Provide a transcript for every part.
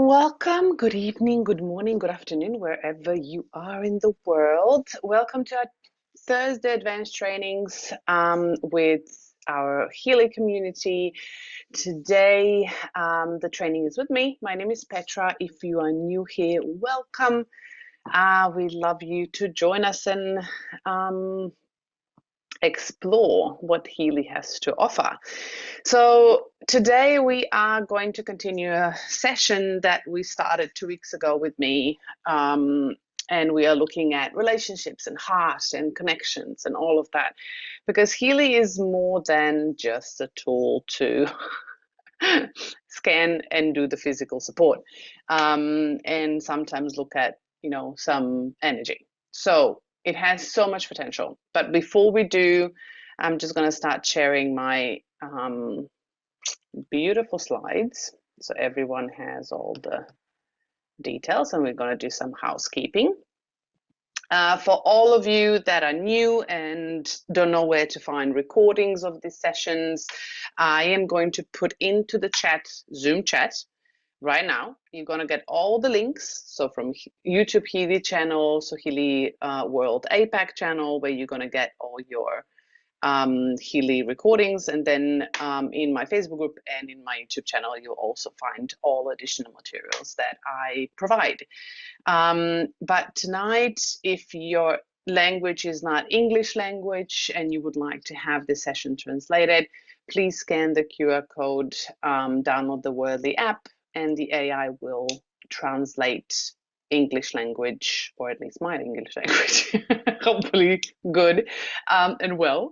Welcome, good evening, good morning, good afternoon, wherever you are in the world. Welcome to our Thursday advanced trainings with our Healy community. Today, the training is with me. My name is Petra. If you are new here, welcome. We'd love you to join us and explore what Healy has to offer. So today we are going to continue a session that we started 2 weeks ago with me. And we are looking at relationships and heart and connections and all of that, because Healy is more than just a tool to scan and do the physical support, and sometimes look at, some energy. So it has so much potential. But before we do, I'm just going to start sharing my beautiful slides so everyone has all the details, and we're going to do some housekeeping. For all of you that are new and don't know where to find recordings of these sessions, I am going to put into the chat, Zoom chat, right now. You're going to get all the links. So from YouTube Healy channel, so Healy World APAC channel, where you're going to get all your Healy recordings, and then in my Facebook group and in my YouTube channel, you'll also find all additional materials that I provide. But tonight, if your language is not English language and you would like to have this session translated, please scan the QR code, download the Wordly app, and the AI will translate English language, or at least my English language, hopefully good and well,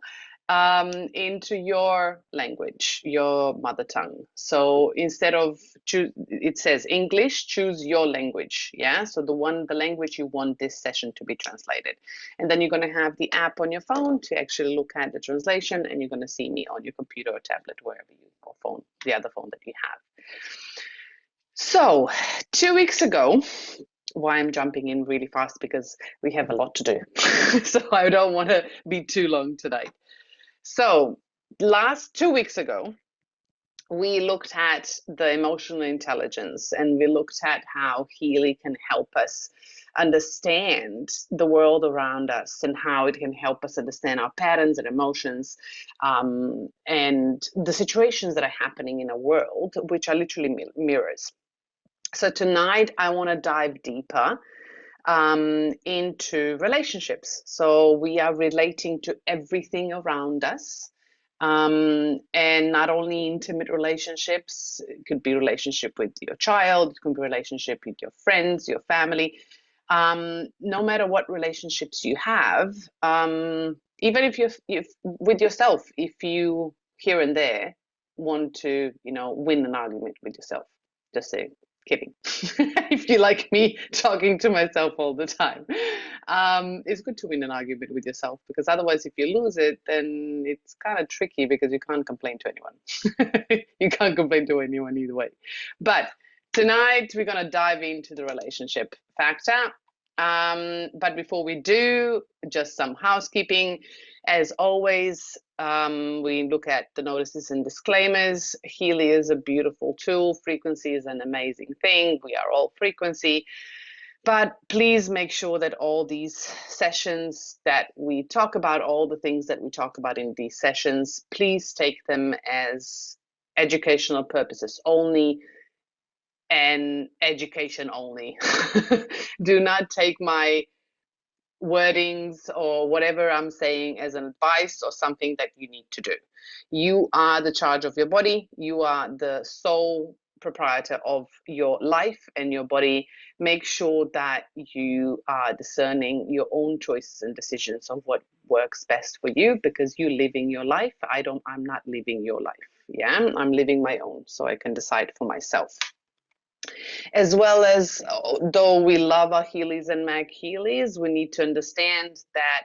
into your language, your mother tongue. So instead of it says English, choose your language. Yeah. So the language you want this session to be translated. And then you're going to have the app on your phone to actually look at the translation, and you're going to see me on your computer or tablet, wherever you, or phone, the other phone that you have. So 2 weeks ago, why I'm jumping in really fast, because we have a lot to do. So I don't want to be too long today. So 2 weeks ago, we looked at the emotional intelligence, and we looked at how Healy can help us understand the world around us, and how it can help us understand our patterns and emotions, and the situations that are happening in our world, which are literally mirrors. So tonight I want to dive deeper into relationships. So we are relating to everything around us, and not only intimate relationships. It could be relationship with your child, it could be relationship with your friends, your family. No matter what relationships you have, even if with yourself, if you here and there want to, win an argument with yourself, just say, kidding. If you like me talking to myself all the time, it's good to win an argument with yourself, because otherwise, if you lose it, then it's kind of tricky, because you can't complain to anyone. You can't complain to anyone either way. But tonight we're going to dive into the relationship factor. But before we do, just some housekeeping. As always, we look at the notices and disclaimers. Healy is a beautiful tool. Frequency is an amazing thing. We are all frequency. But please make sure that all these sessions that we talk about, all the things that we talk about in these sessions, please take them as educational purposes only, and education only. Do not take my wordings or whatever I'm saying as an advice or something that you need to do. You are the charge of your body. You are the sole proprietor of your life and your body. Make sure that you are discerning your own choices and decisions of what works best for you, because you're living your life. I'm not living your life. Yeah, I'm living my own, so I can decide for myself. As well as, though we love our Healys and Mag Healys, we need to understand that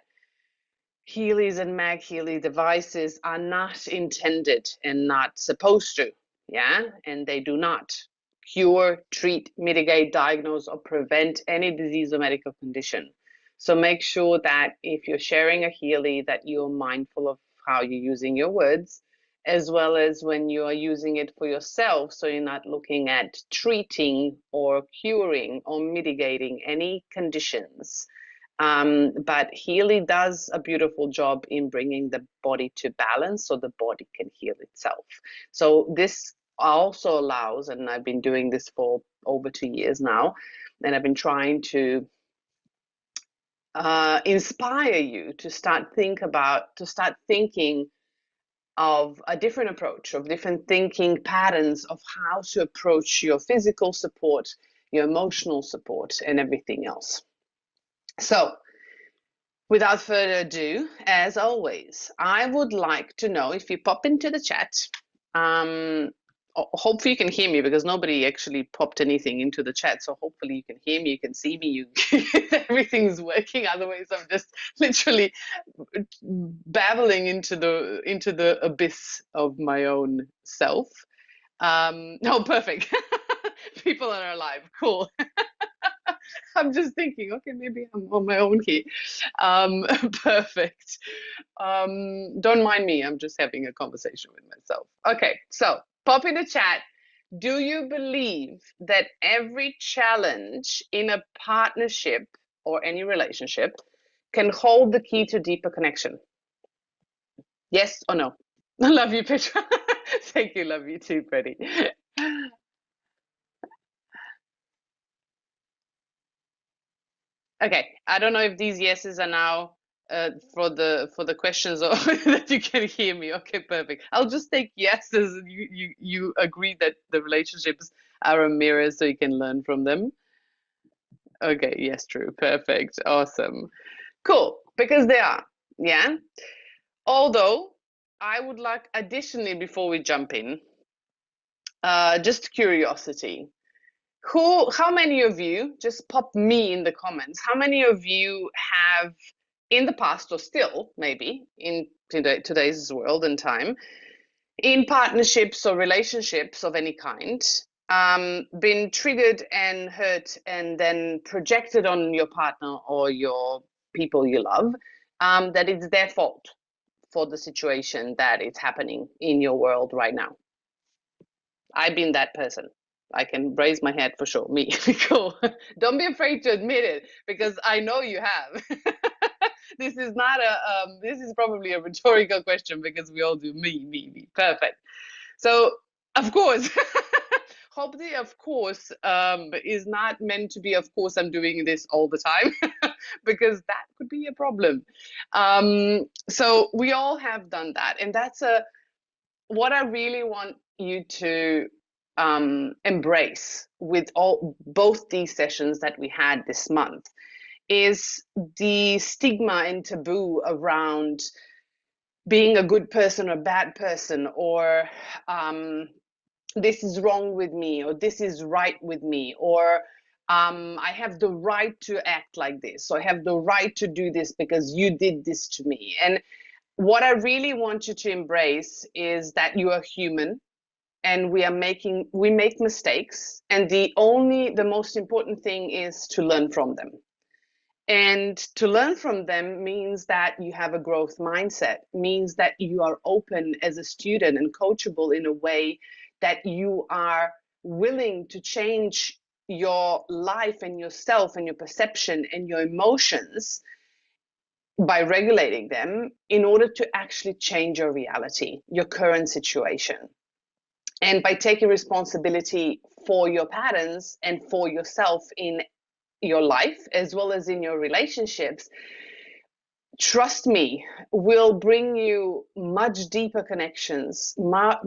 Healys and Mag Healy devices are not intended and not supposed to, yeah? And they do not cure, treat, mitigate, diagnose, or prevent any disease or medical condition. So make sure that if you're sharing a Healy, that you're mindful of how you're using your words, as well as when you are using it for yourself. So you're not looking at treating or curing or mitigating any conditions. But Healy does a beautiful job in bringing the body to balance so the body can heal itself. So this also allows, and I've been doing this for over 2 years now, and I've been trying to inspire you to start thinking of a different approach, of different thinking patterns of how to approach your physical support, your emotional support, and everything else. So, without further ado, as always, I would like to know if you pop into the chat. Hopefully you can hear me because nobody actually popped anything into the chat. So hopefully you can hear me, you can see me, everything's working. Otherwise, I'm just literally babbling into the abyss of my own self. No, perfect. People are alive. Cool. I'm just thinking, okay, maybe I'm on my own here. Perfect. Don't mind me. I'm just having a conversation with myself. Okay, so pop in the chat. Do you believe that every challenge in a partnership or any relationship can hold the key to deeper connection? Yes or no? I love you, Petra. Thank you. Love you too, Freddie. Okay, I don't know if these yeses are now for the questions or that you can hear me. Okay, perfect. I'll just take yeses. You agree that the relationships are a mirror, so you can learn from them. Okay, yes, true, perfect, awesome, cool. Because they are, yeah. Although I would like additionally before we jump in, just curiosity. How many of you, just pop me in the comments, how many of you have in the past or still maybe in today's world and time, in partnerships or relationships of any kind, been triggered and hurt and then projected on your partner or your people you love, that it's their fault for the situation that is happening in your world right now? I've been that person. I can raise my hand for sure. Me. Cool. Don't be afraid to admit it because I know you have. This is not this is probably a rhetorical question because we all do me. Perfect. So, of course, hope the of course is not meant to be, of course, I'm doing this all the time because that could be a problem. So we all have done that. And that's what I really want you to embrace with both these sessions that we had this month is the stigma and taboo around being a good person or bad person, or this is wrong with me, or this is right with me, or I have the right to act like this, so I have the right to do this because you did this to me. And what I really want you to embrace is that you are human and we make mistakes, and the most important thing is to learn from them. And to learn from them means that you have a growth mindset, means that you are open as a student and coachable in a way that you are willing to change your life and yourself and your perception and your emotions by regulating them in order to actually change your reality, your current situation. And by taking responsibility for your patterns and for yourself in your life as well as in your relationships, trust me, will bring you much deeper connections, more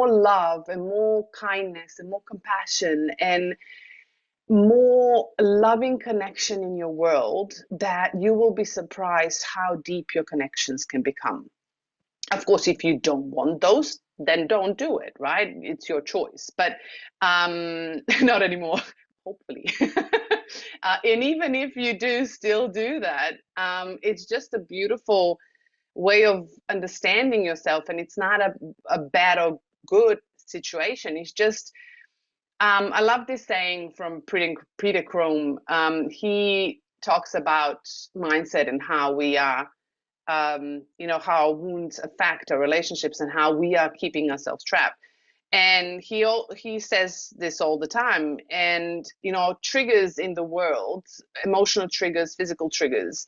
love and more kindness and more compassion and more loving connection in your world, that you will be surprised how deep your connections can become. Of course, if you don't want those, then don't do it, right? It's your choice. But not anymore, hopefully. And even if you do still do that, it's just a beautiful way of understanding yourself. And it's not a bad or good situation. It's just, I love this saying from Peter Crone. He talks about mindset and how we are how wounds affect our relationships and how we are keeping ourselves trapped. And he says this all the time. And triggers in the world, emotional triggers, physical triggers,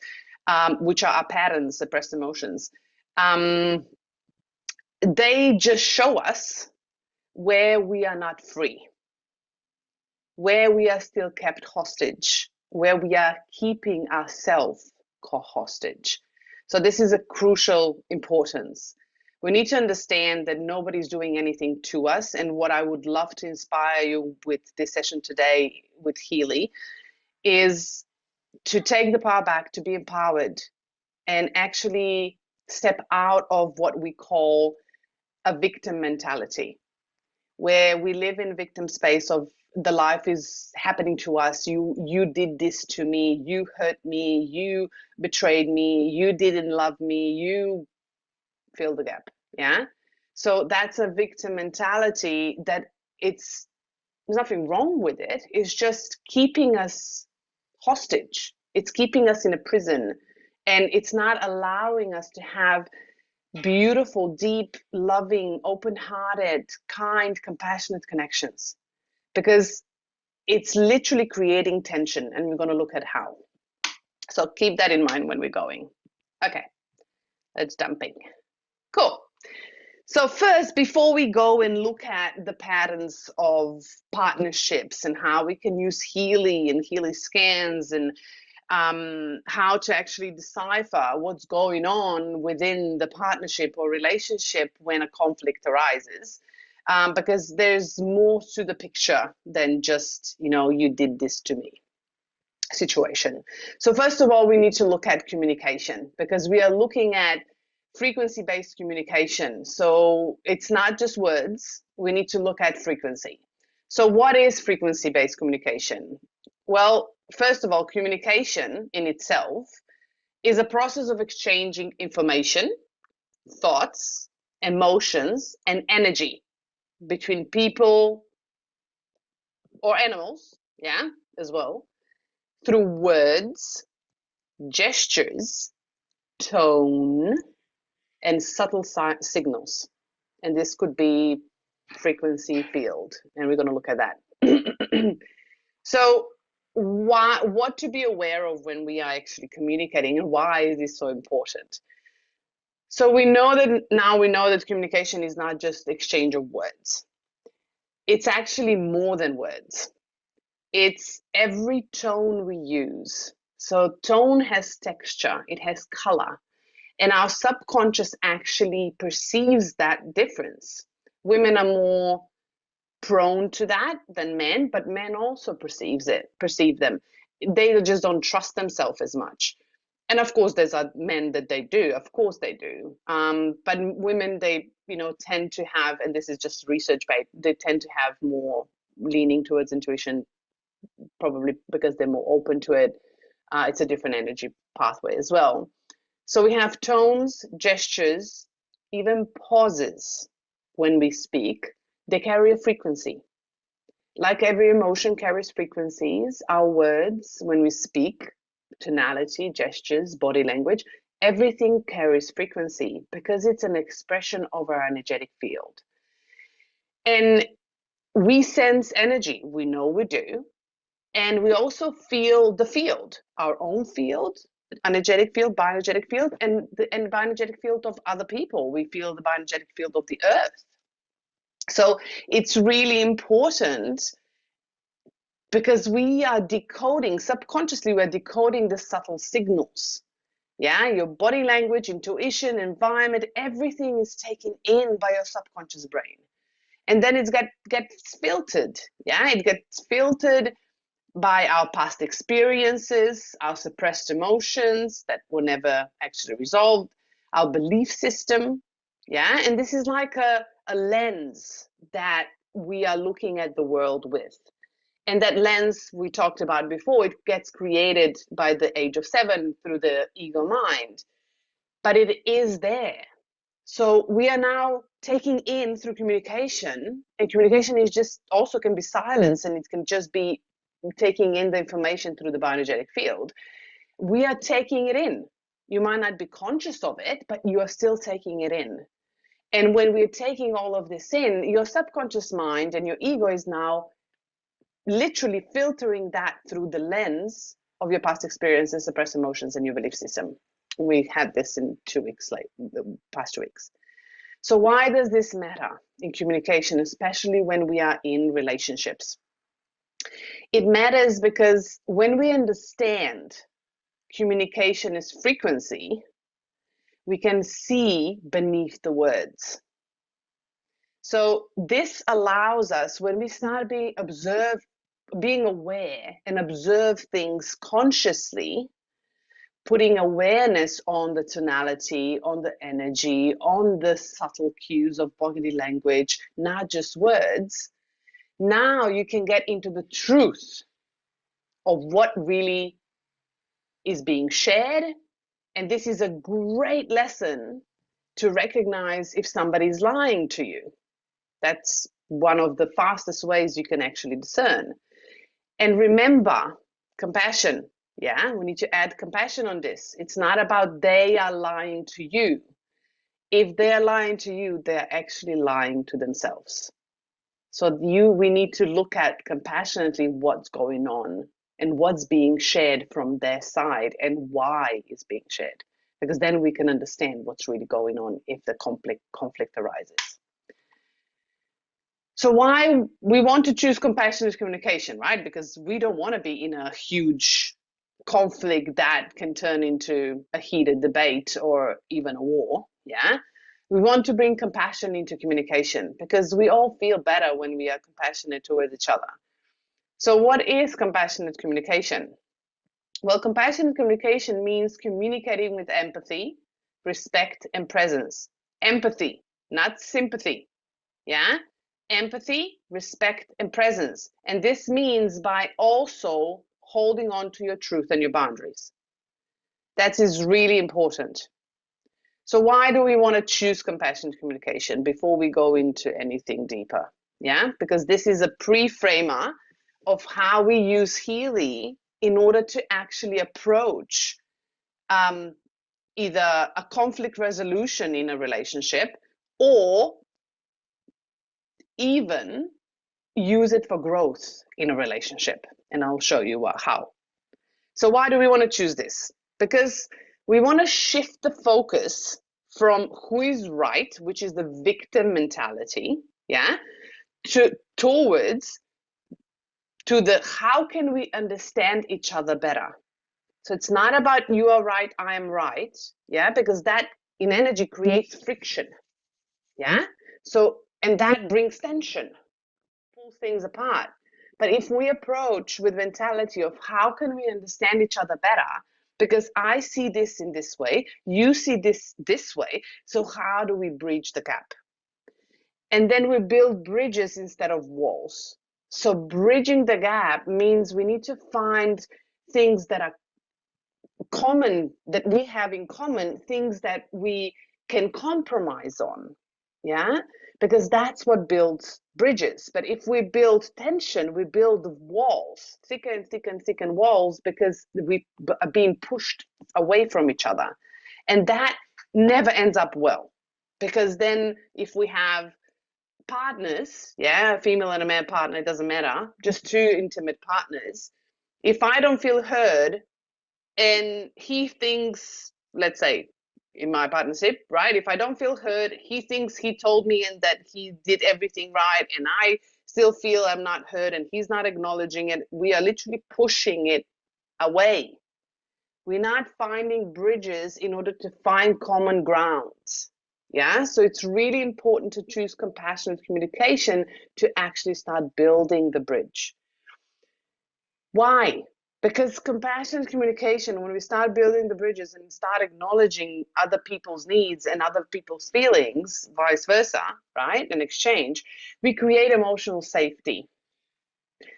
which are our patterns, suppressed emotions, they just show us where we are not free, where we are still kept hostage, where we are keeping ourselves hostage. So this is a crucial importance. We need to understand that nobody's doing anything to us. And what I would love to inspire you with this session today with Healy is to take the power back, to be empowered, and actually step out of what we call a victim mentality, where we live in victim space of the life is happening to us. You did this to me, you hurt me, you betrayed me, you didn't love me, you fill the gap. Yeah. So that's a victim mentality that there's nothing wrong with it. It's just keeping us hostage. It's keeping us in a prison, and it's not allowing us to have beautiful, deep, loving, open-hearted, kind, compassionate connections, because it's literally creating tension, and we're going to look at how. So keep that in mind when we're going. Okay, let's jump in. Cool. So first, before we go and look at the patterns of partnerships and how we can use Healy and Healy scans and how to actually decipher what's going on within the partnership or relationship when a conflict arises, because there's more to the picture than just, you did this to me situation. So first of all, we need to look at communication, because we are looking at frequency-based communication. So it's not just words. We need to look at frequency. So what is frequency-based communication? Well, first of all, communication in itself is a process of exchanging information, thoughts, emotions, and energy between people or animals, yeah, as well, through words, gestures, tone, and subtle signals. And this could be frequency field, and we're going to look at that. So what to be aware of when we are actually communicating, and why is this so important? So we know that communication is not just exchange of words. It's actually more than words. It's every tone we use. So tone has texture, it has color, and our subconscious actually perceives that difference. Women are more prone to that than men, but men also perceive them. They just don't trust themselves as much. And of course, there's men that they do. Of course, they do. But women, they tend to have, and this is just research based, they tend to have more leaning towards intuition, probably because they're more open to it. It's a different energy pathway as well. So we have tones, gestures, even pauses when we speak. They carry a frequency. Like every emotion carries frequencies, our words, when we speak, tonality, gestures, body language, everything carries frequency because it's an expression of our energetic field. And we sense energy, we know we do. And we also feel the field, our own field, energetic field, bioenergetic field, and the bioenergetic field of other people. We feel the bioenergetic field of the earth. So it's really important because we are decoding, subconsciously, we're decoding the subtle signals. Yeah, your body language, intuition, environment, everything is taken in by your subconscious brain. And then it gets filtered. Yeah, it gets filtered by our past experiences, our suppressed emotions that were never actually resolved, our belief system. Yeah, and this is like a lens that we are looking at the world with. And that lens we talked about before, it gets created by the age of 7 through the ego mind, but it is there. So we are now taking in through communication, and communication is just also can be silence, and it can just be taking in the information through the bioenergetic field. We are taking it in. You might not be conscious of it, but you are still taking it in. And when we're taking all of this in, your subconscious mind and your ego is now literally filtering that through the lens of your past experiences, suppressed emotions, and your belief system. We had this in 2 weeks, like the past 2 weeks. So why does this matter in communication, especially when we are in relationships? It matters because when we understand communication is frequency, we can see beneath the words. So this allows us, when we start being aware and observe things consciously, putting awareness on the tonality, on the energy, on the subtle cues of body language, not just words. Now you can get into the truth of what really is being shared. And this is a great lesson to recognize if somebody's lying to you. That's one of the fastest ways you can actually discern. And remember, compassion. Yeah, we need to add compassion on this. It's not about they are lying to you. If they're lying to you, they're actually lying to themselves. So we need to look at compassionately what's going on and what's being shared from their side and why it's being shared. Because then we can understand what's really going on if the conflict arises. So why we want to choose compassionate communication, right? Because we don't want to be in a huge conflict that can turn into a heated debate or even a war. Yeah. We want to bring compassion into communication because we all feel better when we are compassionate towards each other. So what is compassionate communication? Well, compassionate communication means communicating with empathy, respect, and presence. Empathy, not sympathy. Yeah. Empathy, respect, and presence. And this means by also holding on to your truth and your boundaries. That is really important. So why do we want to choose compassionate communication before we go into anything deeper? Yeah, because this is a pre-framer of how we use Healy in order to actually approach either a conflict resolution in a relationship or even use it for growth in a relationship. And I'll show you how. So why do we want to choose this? Because we want to shift the focus from who is right, which is the victim mentality, yeah, towards the how can we understand each other better. So it's not about you are right, I am right, yeah, because that in energy creates friction, yeah. So and that brings tension, pulls things apart. But if we approach with mentality of how can we understand each other better, because I see this in this way, you see this way, so how do we bridge the gap? And then we build bridges instead of walls. So bridging the gap means we need to find things that are common, that we have in common, things that we can compromise on. Yeah, because that's what builds bridges. But if we build tension, we build walls, thicker and thicker and thicker walls, because we are being pushed away from each other. And that never ends up well, because then if we have partners, yeah, a female and a male partner, it doesn't matter, just two intimate partners, if I don't feel heard and he thinks, let's say in my partnership, right, if I don't feel heard, he thinks he told me and that he did everything right, and I still feel I'm not heard and he's not acknowledging it, we are literally pushing it away. We're not finding bridges in order to find common grounds. Yeah, so it's really important to choose compassionate communication to actually start building the bridge. Why? Because compassionate communication, when we start building the bridges and start acknowledging other people's needs and other people's feelings, vice versa, right, in exchange, we create emotional safety.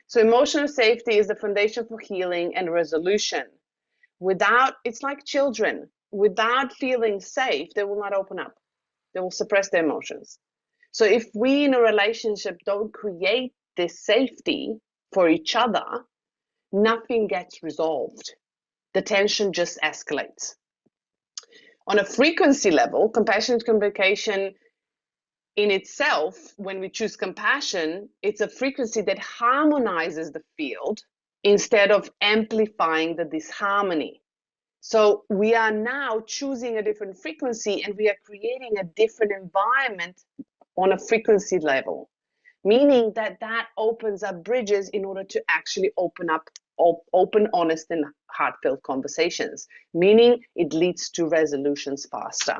So emotional safety is the foundation for healing and resolution. It's like children. Without feeling safe, they will not open up. They will suppress their emotions. So if we in a relationship don't create this safety for each other, nothing gets resolved. The tension just escalates. On a frequency level, compassionate communication in itself, when we choose compassion, it's a frequency that harmonizes the field instead of amplifying the disharmony. So we are now choosing a different frequency and we are creating a different environment on a frequency level, meaning that that opens up bridges in order to actually open up open, honest, and heartfelt conversations, meaning it leads to resolutions faster.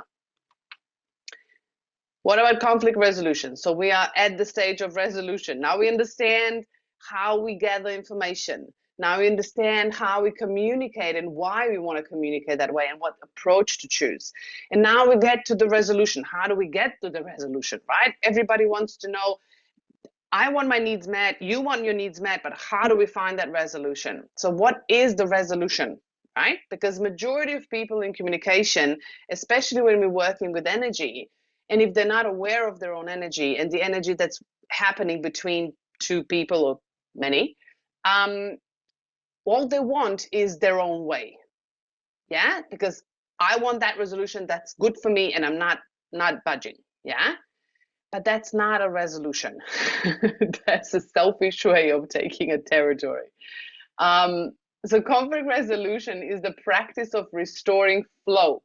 What about conflict resolution? So we are at the stage of resolution. Now we understand how we gather information. Now we understand how we communicate and why we want to communicate that way and what approach to choose. And now we get to the resolution. How do we get to the resolution, right? Everybody wants to know, I want my needs met, you want your needs met, but how do we find that resolution? So what is the resolution, right? Because majority of people in communication, especially when we're working with energy, and if they're not aware of their own energy and the energy that's happening between two people or many, all they want is their own way. Yeah, because I want that resolution that's good for me and I'm not budging. Yeah. But that's not a resolution. That's a selfish way of taking a territory. So conflict resolution is the practice of restoring flow.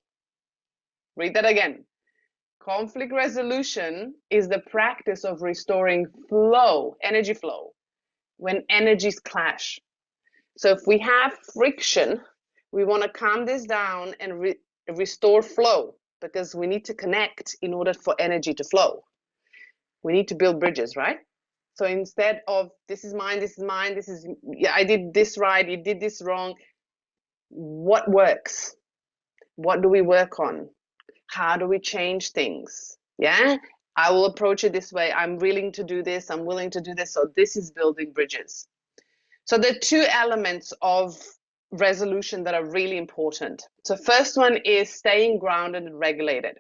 Read that again. Conflict resolution is the practice of restoring flow, energy flow, when energies clash. So if we have friction, we want to calm this down and restore flow, because we need to connect in order for energy to flow. We need to build bridges, right? So instead of this is mine, this is mine, this is, yeah, I did this right, you did this wrong. What works? What do we work on? How do we change things? Yeah, I will approach it this way. I'm willing to do this. I'm willing to do this. So this is building bridges. So there are two elements of resolution that are really important. So first one is staying grounded and regulated.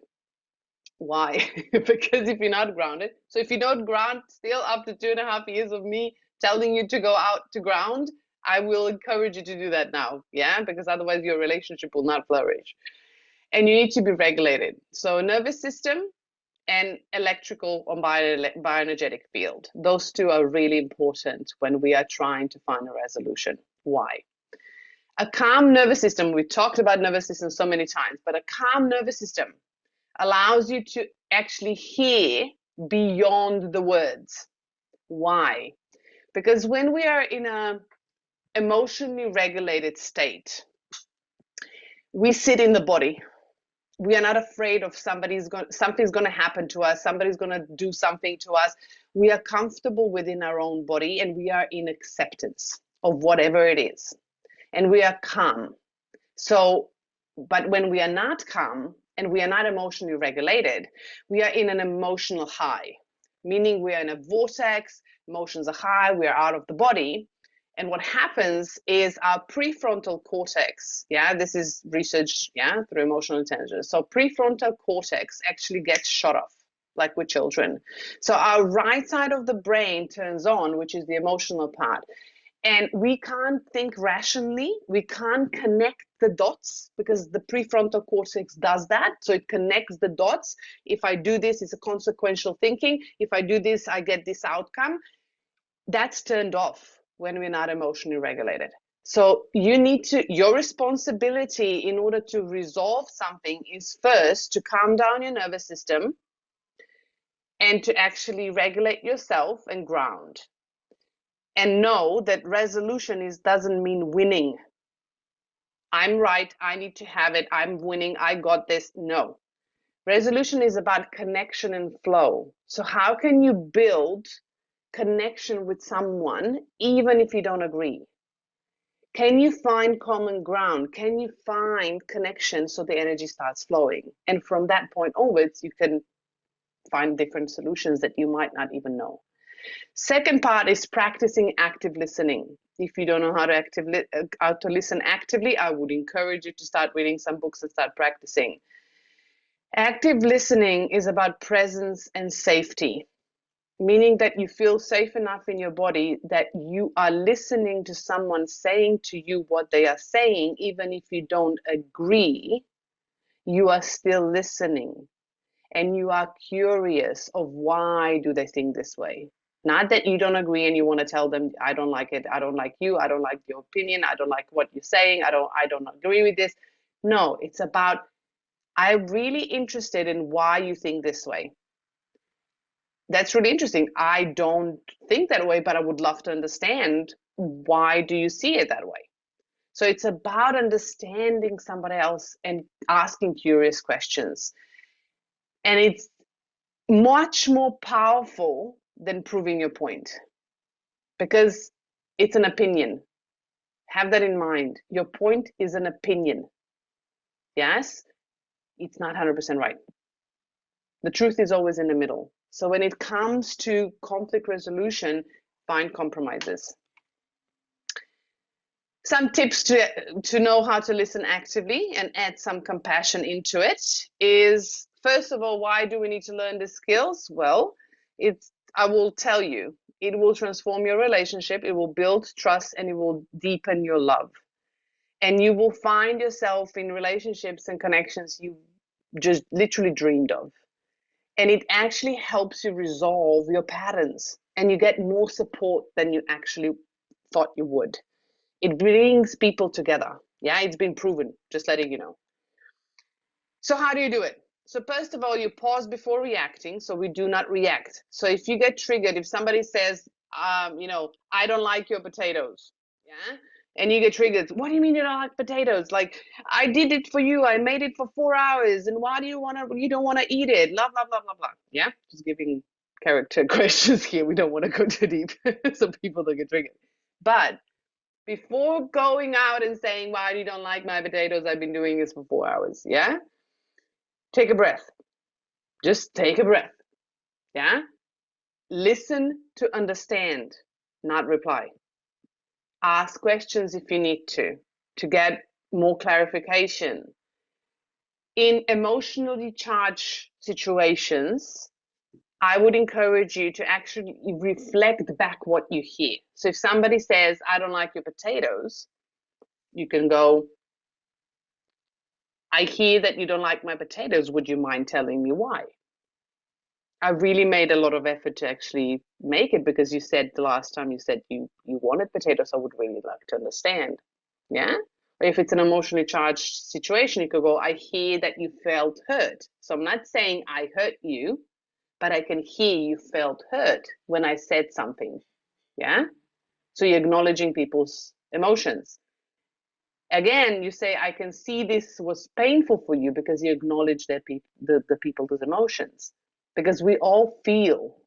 Why? Because if you're not grounded, so if you don't ground, still after 2.5 years of me telling you to go out to ground, I will encourage you to do that now. Yeah, because otherwise your relationship will not flourish. And you need to be regulated. So nervous system and electrical or bioenergetic field. Those two are really important when we are trying to find a resolution. Why? A calm nervous system, we talked about nervous system so many times, but a calm nervous system allows you to actually hear beyond the words. Why? Because when we are in an emotionally regulated state, we sit in the body. We are not afraid of something's going to happen to us, somebody's going to do something to us. We are comfortable within our own body and we are in acceptance of whatever it is. And we are calm. So, but when we are not calm, and we are not emotionally regulated, we are in an emotional high, meaning we are in a vortex, emotions are high, we are out of the body. And what happens is our prefrontal cortex, yeah, this is research, yeah, through emotional intelligence. So prefrontal cortex actually gets shut off, like with children. So our right side of the brain turns on, which is the emotional part. And we can't think rationally. We can't connect the dots because the prefrontal cortex does that. So it connects the dots. If I do this, it's a consequential thinking. If I do this, I get this outcome. That's turned off when we're not emotionally regulated. So your responsibility in order to resolve something is first to calm down your nervous system and to actually regulate yourself and ground. And know that resolution doesn't mean winning. I'm right, I need to have it, I'm winning, I got this. No. Resolution is about connection and flow. So how can you build connection with someone even if you don't agree? Can you find common ground? Can you find connection so the energy starts flowing? And from that point onwards, you can find different solutions that you might not even know. Second part is practicing active listening. If you don't know how to listen actively, I would encourage you to start reading some books and start practicing. Active listening is about presence and safety, meaning that you feel safe enough in your body that you are listening to someone saying to you what they are saying, even if you don't agree. You are still listening, and you are curious of why do they think this way. Not that you don't agree and you want to tell them, I don't like it, I don't like you, I don't like your opinion, I don't like what you're saying, I don't agree with this. No, it's about, I'm really interested in why you think this way. That's really interesting. I don't think that way, but I would love to understand, why do you see it that way? So it's about understanding somebody else and asking curious questions. And it's much more powerful than proving your point, because it's an opinion. Have that in mind. Your point is an opinion. Yes, it's not 100% right. The truth is always in the middle. So when it comes to conflict resolution, find compromises. Some tips to know how to listen actively and add some compassion into it is, first of all, why do we need to learn these skills? Well, I will tell you, it will transform your relationship, it will build trust, and it will deepen your love. And you will find yourself in relationships and connections you just literally dreamed of. And it actually helps you resolve your patterns, and you get more support than you actually thought you would. It brings people together. Yeah, it's been proven, just letting you know. So how do you do it? So first of all, you pause before reacting. So we do not react. So if you get triggered, if somebody says, I don't like your potatoes, yeah, and you get triggered, what do you mean you don't like potatoes? Like, I did it for you. I made it for 4 hours, and why do you don't want to eat it? Blah blah blah blah blah. Yeah, just giving character questions here. We don't want to go too deep, so people don't get triggered. But before going out and saying, why you don't like my potatoes, I've been doing this for 4 hours, yeah? Take a breath. Just take a breath, yeah? Listen to understand, not reply. Ask questions if you need to get more clarification. In emotionally charged situations, I would encourage you to actually reflect back what you hear. So if somebody says, I don't like your potatoes, you can go, I hear that you don't like my potatoes. Would you mind telling me why? I really made a lot of effort to actually make it, because you said the last time you said you wanted potatoes. I would really like to understand. Yeah. Or if it's an emotionally charged situation, you could go, I hear that you felt hurt. So I'm not saying I hurt you, but I can hear you felt hurt when I said something. Yeah. So you're acknowledging people's emotions. Again, you say, I can see this was painful for you, because you acknowledge that the people's emotions, because we all feel.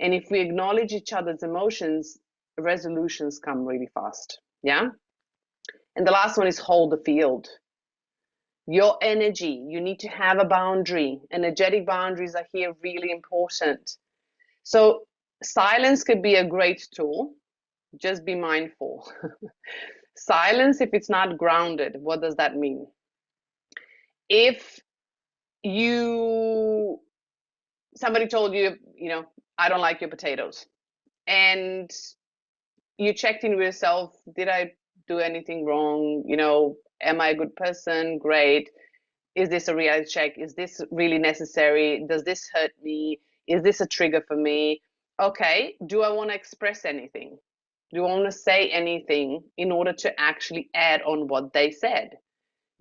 And if we acknowledge each other's emotions, resolutions come really fast. Yeah. And the last one is hold the field. Your energy, you need to have a boundary. Energetic boundaries are here really important. So silence could be a great tool. Just be mindful. Silence, if it's not grounded, what does that mean? If somebody told you, I don't like your potatoes, and you checked in with yourself, did I do anything wrong? Am I a good person? Great. Is this a reality check? Is this really necessary? Does this hurt me? Is this a trigger for me? Okay, do I want to express anything? Do I want to say anything in order to actually add on what they said?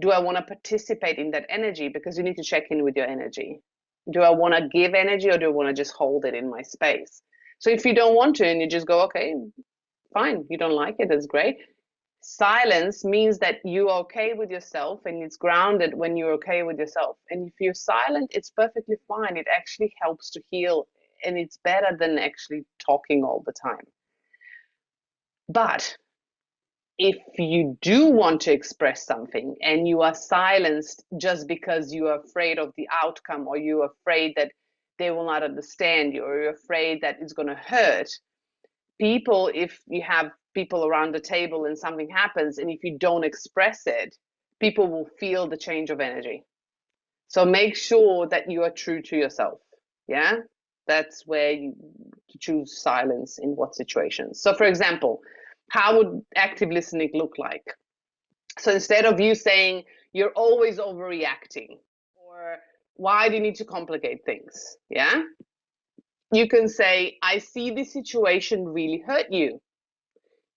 Do I want to participate in that energy? Because you need to check in with your energy. Do I want to give energy, or do I want to just hold it in my space? So if you don't want to, and you just go, okay, fine, you don't like it, that's great. Silence means that you're okay with yourself, and it's grounded when you're okay with yourself. And if you're silent, it's perfectly fine. It actually helps to heal, and it's better than actually talking all the time. But if you do want to express something and you are silenced just because you are afraid of the outcome, or you're afraid that they will not understand you, or you're afraid that it's going to hurt people, if you have people around the table and something happens, and if you don't express it, people will feel the change of energy. So make sure that you are true to yourself. Yeah, that's where you choose silence in what situations. So for example, how would active listening look like? So instead of you saying, you're always overreacting, or why do you need to complicate things? Yeah. You can say, I see this situation really hurt you.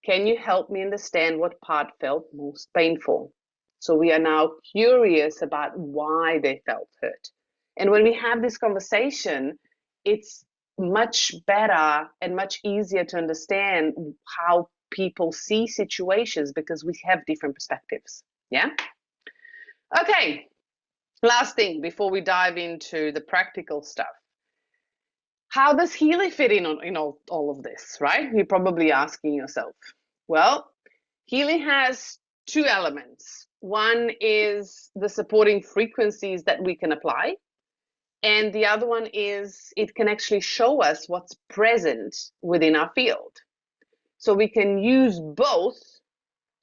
Can you help me understand what part felt most painful? So we are now curious about why they felt hurt. And when we have this conversation, it's much better and much easier to understand how people see situations because we have different perspectives. Yeah? Okay. Last thing before we dive into the practical stuff. How does Healy fit in all of this, right? You're probably asking yourself. Well, Healy has two elements. One is the supporting frequencies that we can apply, and the other one is it can actually show us what's present within our field. So we can use both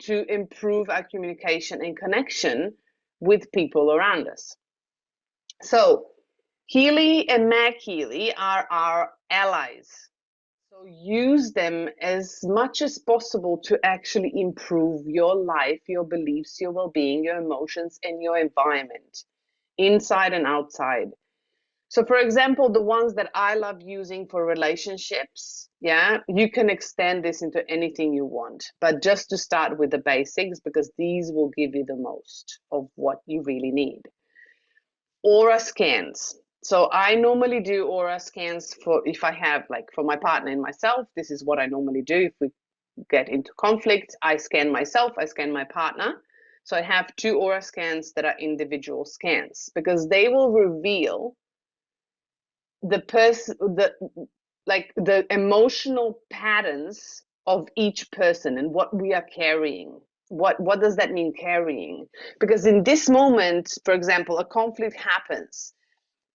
to improve our communication and connection with people around us. So Healy and Meg Healy are our allies. So use them as much as possible to actually improve your life, your beliefs, your well-being, your emotions, and your environment, inside and outside. So for example, the ones that I love using for relationships, yeah, you can extend this into anything you want, but just to start with the basics, because these will give you the most of what you really need. Aura scans. So I normally do aura scans for if I have, like, for my partner and myself. This is what I normally do. If we get into conflict, I scan myself, I scan my partner. So I have two aura scans that are individual scans because they will reveal the the emotional patterns of each person and what we are carrying. What does that mean, carrying? Because in this moment, for example, a conflict happens.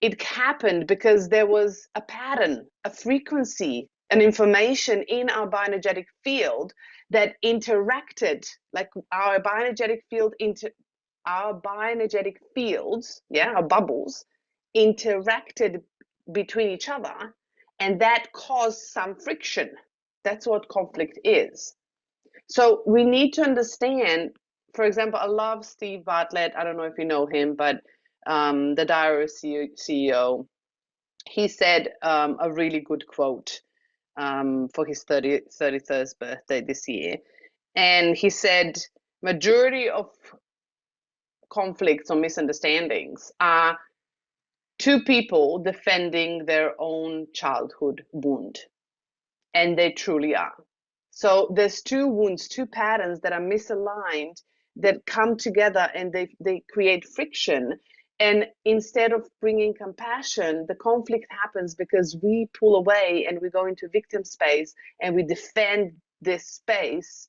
It happened because there was a pattern, a frequency, an information in our bioenergetic field that interacted, like our bioenergetic fields, yeah, our bubbles, interacted between each other, and that caused some friction. That's what conflict is. So we need to understand, for example, I love Steve Bartlett. I don't know if you know him, but the Diagnose CEO, he said a really good quote for his 33rd birthday this year. And he said, majority of conflicts or misunderstandings are two people defending their own childhood wound. And they truly are. So there's two wounds, two patterns that are misaligned that come together and they create friction. And instead of bringing compassion, the conflict happens because we pull away and we go into victim space and we defend this space,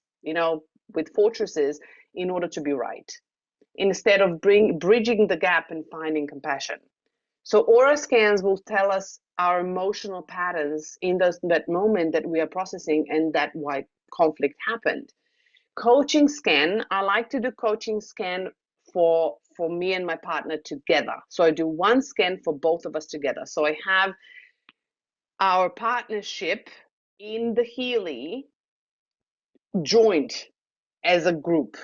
with fortresses in order to be right, instead of bridging the gap and finding compassion. So aura scans will tell us our emotional patterns in that moment that we are processing and that why conflict happened. Coaching scan, I like to do coaching scan for me and my partner together. So I do one scan for both of us together. So I have our partnership in the Healy joined as a group.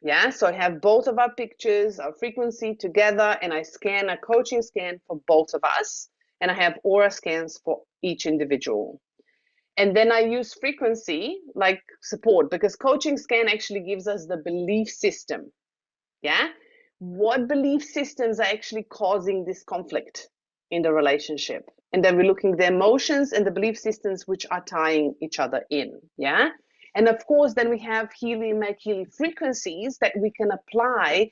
Yeah, so I have both of our pictures, our frequency together, and I scan a coaching scan for both of us, and I have aura scans for each individual. And then I use frequency like support, because coaching scan actually gives us the belief system. Yeah, what belief systems are actually causing this conflict in the relationship? And then we're looking at the emotions and the belief systems which are tying each other in. Yeah. And of course, then we have Healy and Meg Healy frequencies that we can apply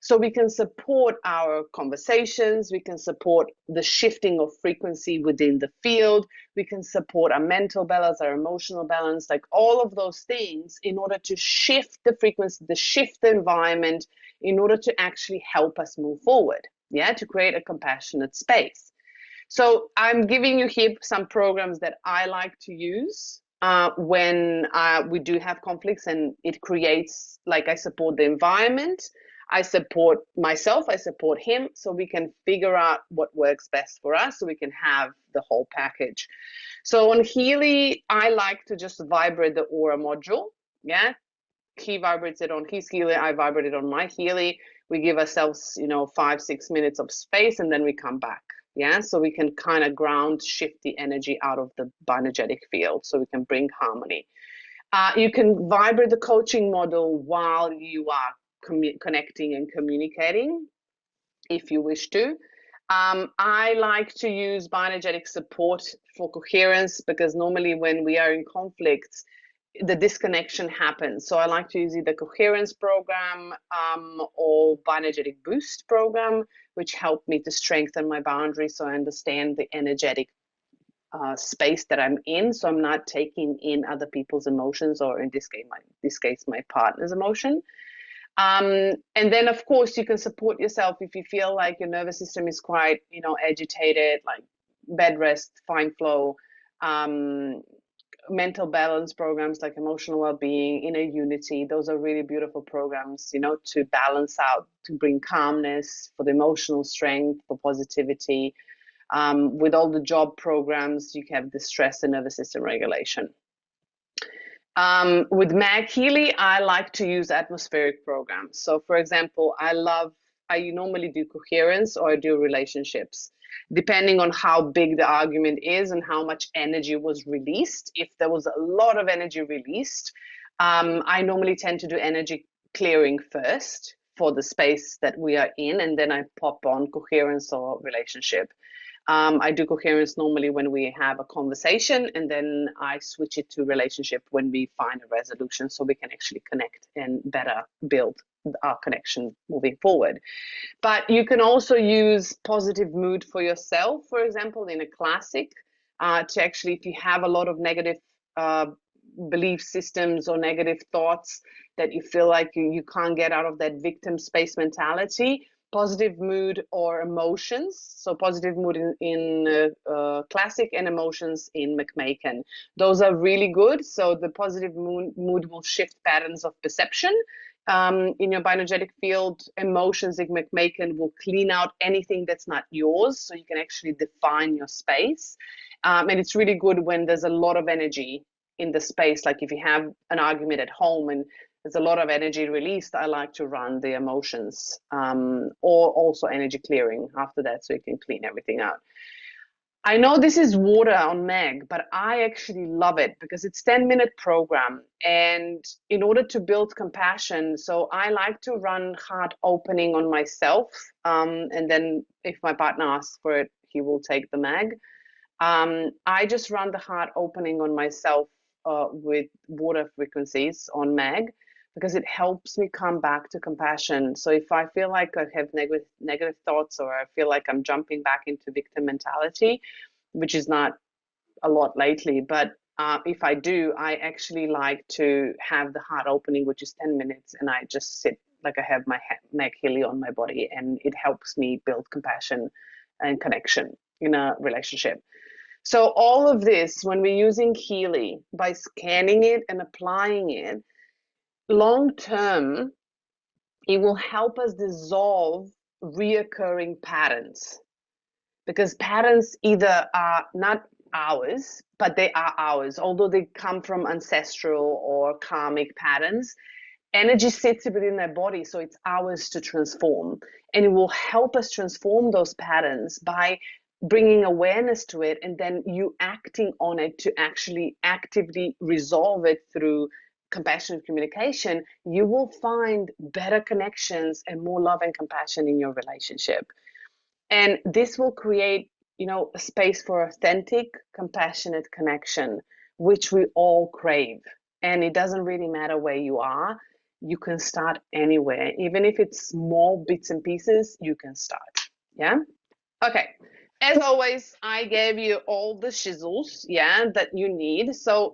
so we can support our conversations, we can support the shifting of frequency within the field, we can support our mental balance, our emotional balance, like all of those things in order to shift the frequency, to shift the environment, in order to actually help us move forward, yeah, to create a compassionate space. So I'm giving you here some programs that I like to use when we do have conflicts, and it creates, like, I support the environment, I support myself, I support him, so we can figure out what works best for us, so we can have the whole package. So on Healy, I like to just vibrate the aura module, yeah, he vibrates it on his Healy, I vibrate it on my Healy. We give ourselves, 5-6 minutes of space, and then we come back. Yeah, so we can kind of ground shift the energy out of the bioenergetic field, so we can bring harmony. You can vibrate the coaching model while you are connecting and communicating, if you wish to. I like to use bioenergetic support for coherence, because normally when we are in conflicts, the disconnection happens. So I like to use either coherence program or bioenergetic boost program, which help me to strengthen my boundaries, so I understand the energetic space that I'm in, so I'm not taking in other people's emotions, or in this case, my partner's emotion. And then, of course, you can support yourself if you feel like your nervous system is quite, agitated, like bed rest, fine flow, mental balance programs like emotional well-being, inner unity. Those are really beautiful programs, to balance out, to bring calmness, for the emotional strength, for positivity. With all the job programs, you have the stress and nervous system regulation. With Mag Healy, I like to use atmospheric programs. So, for example, I normally do coherence, or I do relationships, depending on how big the argument is and how much energy was released. If there was a lot of energy released, I normally tend to do energy clearing first for the space that we are in, and then I pop on coherence or relationship. I do coherence normally when we have a conversation, and then I switch it to relationship when we find a resolution, so we can actually connect and better build our connection moving forward. But you can also use positive mood for yourself, for example, in a classic, to actually, if you have a lot of negative belief systems or negative thoughts that you feel like you can't get out of that victim space mentality, positive mood or emotions. So positive mood in classic, and emotions in McMaken. Those are really good. So the positive mood will shift patterns of perception. In your bioenergetic field, emotions in McMaken will clean out anything that's not yours, so you can actually define your space. And it's really good when there's a lot of energy in the space. Like if you have an argument at home and there's a lot of energy released, I like to run the emotions, or also energy clearing after that, so you can clean everything out. I know this is water on Meg, but I actually love it because it's 10-minute program. And in order to build compassion, so I like to run heart opening on myself. And then if my partner asks for it, he will take the Meg. I just run the heart opening on myself with water frequencies on Meg, because it helps me come back to compassion. So if I feel like I have negative thoughts, or I feel like I'm jumping back into victim mentality, which is not a lot lately, but if I do, I actually like to have the heart opening, which is 10 minutes, and I just sit like I have my Meg Healy on my body, and it helps me build compassion and connection in a relationship. So all of this, when we're using Healy, by scanning it and applying it, long term, it will help us dissolve reoccurring patterns, because patterns either are not ours, but they are ours, although they come from ancestral or karmic patterns. Energy sits within their body, so it's ours to transform, and it will help us transform those patterns by bringing awareness to it, and then you acting on it to actually actively resolve it through compassionate communication. You will find better connections and more love and compassion in your relationship. And this will create, a space for authentic, compassionate connection, which we all crave. And it doesn't really matter where you are. You can start anywhere. Even if it's small bits and pieces, you can start. Yeah? Okay. As always, I gave you all the shizzles, that you need. So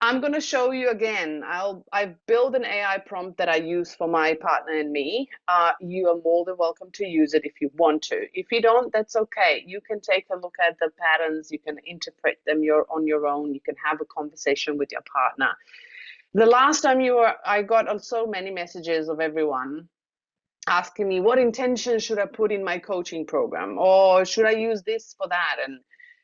I'm going to show you again. I've built an AI prompt that I use for my partner and me. You are more than welcome to use it if you want to. If you don't, that's okay. You can take a look at the patterns. You can interpret them on your own. You can have a conversation with your partner. The last time I got so many messages of everyone asking me, what intention should I put in my coaching program? Or should I use this for that? And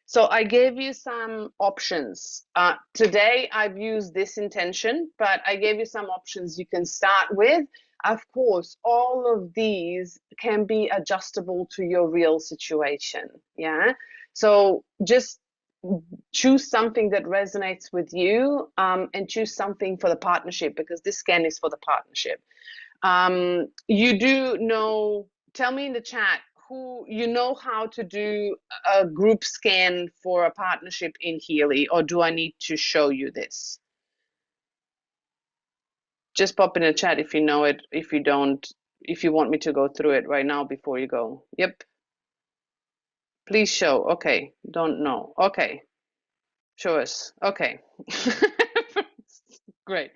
So I gave you some options. Today I've used this intention, but I gave you some options you can start with. Of course, all of these can be adjustable to your real situation. Yeah. So just choose something that resonates with you, and choose something for the partnership, because this scan is for the partnership. You do know, tell me in the chat who you know how to do a group scan for a partnership in Healy, or do I need to show you this? Just pop in the chat if you know it. If you don't, if you want me to go through it right now before you go. Yep. Please show. Okay. Don't know. Okay. Show us. Okay. Great.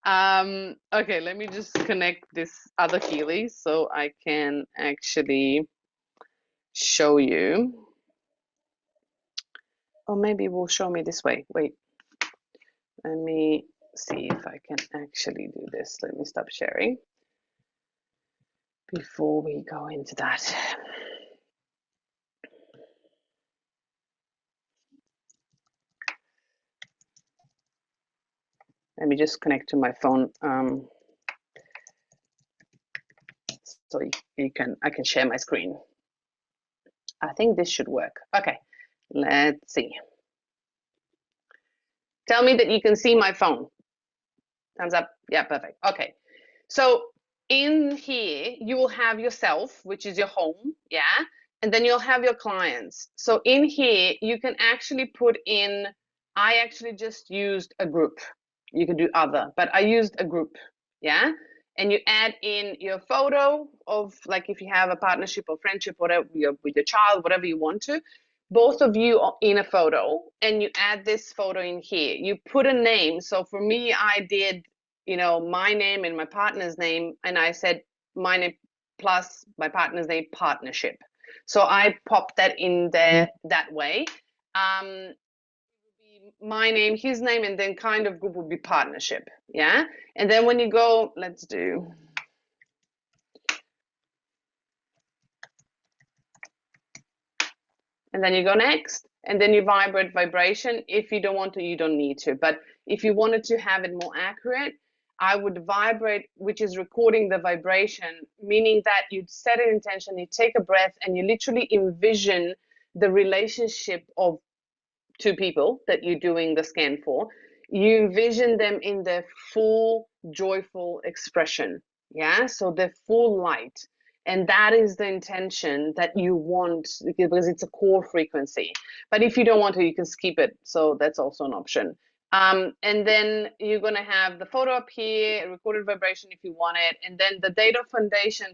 Okay, let me just connect this other Healy so I can actually show you. Or maybe it will show me this way. Wait, let me see if I can actually do this. Let me stop sharing before we go into that. Let me just connect to my phone, so I can share my screen. I think this should work. Okay, let's see. Tell me that you can see my phone. Thumbs up. Yeah, perfect. Okay. So in here, you will have yourself, which is your home, yeah? And then you'll have your clients. So in here, you can actually put in, I actually just used a group. You can do other, but I used a group, yeah? And you add in your photo of, like, if you have a partnership or friendship, whatever, with your child, whatever you want to, both of you are in a photo, and you add this photo in here. You put a name. So for me, I did, my name and my partner's name, and I said my name plus my partner's name, partnership. So I popped that in there that way. My name, his name, and then kind of group would be partnership. Yeah. And then when you go, let's do, and then you go next, and then you vibrate vibration. If you don't want to, you don't need to. But if you wanted to have it more accurate, I would vibrate, which is recording the vibration, meaning that you'd set an intention, you take a breath, and you literally envision the relationship of two people that you're doing the scan for. You envision them in their full joyful expression. Yeah. So the full light. And that is the intention that you want, because it's a core frequency. But if you don't want to, you can skip it. So that's also an option. And then you're going to have the photo up here, recorded vibration if you want it. And then the date of foundation,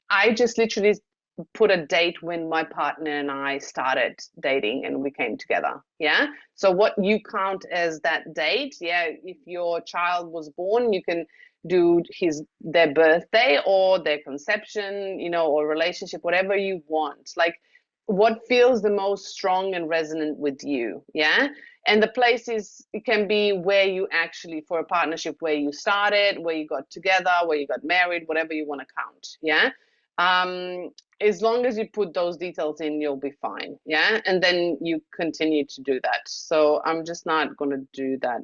I just literally put a date when my partner and I started dating and we came together. Yeah. So what you count as that date, yeah, if your child was born, you can do their birthday or their conception, or relationship, whatever you want. Like what feels the most strong and resonant with you. Yeah. And the places, it can be where you actually, for a partnership, where you started, where you got together, where you got married, whatever you want to count. Yeah. As long as you put those details in, you'll be fine. Yeah. And then you continue to do that. So I'm just not going to do that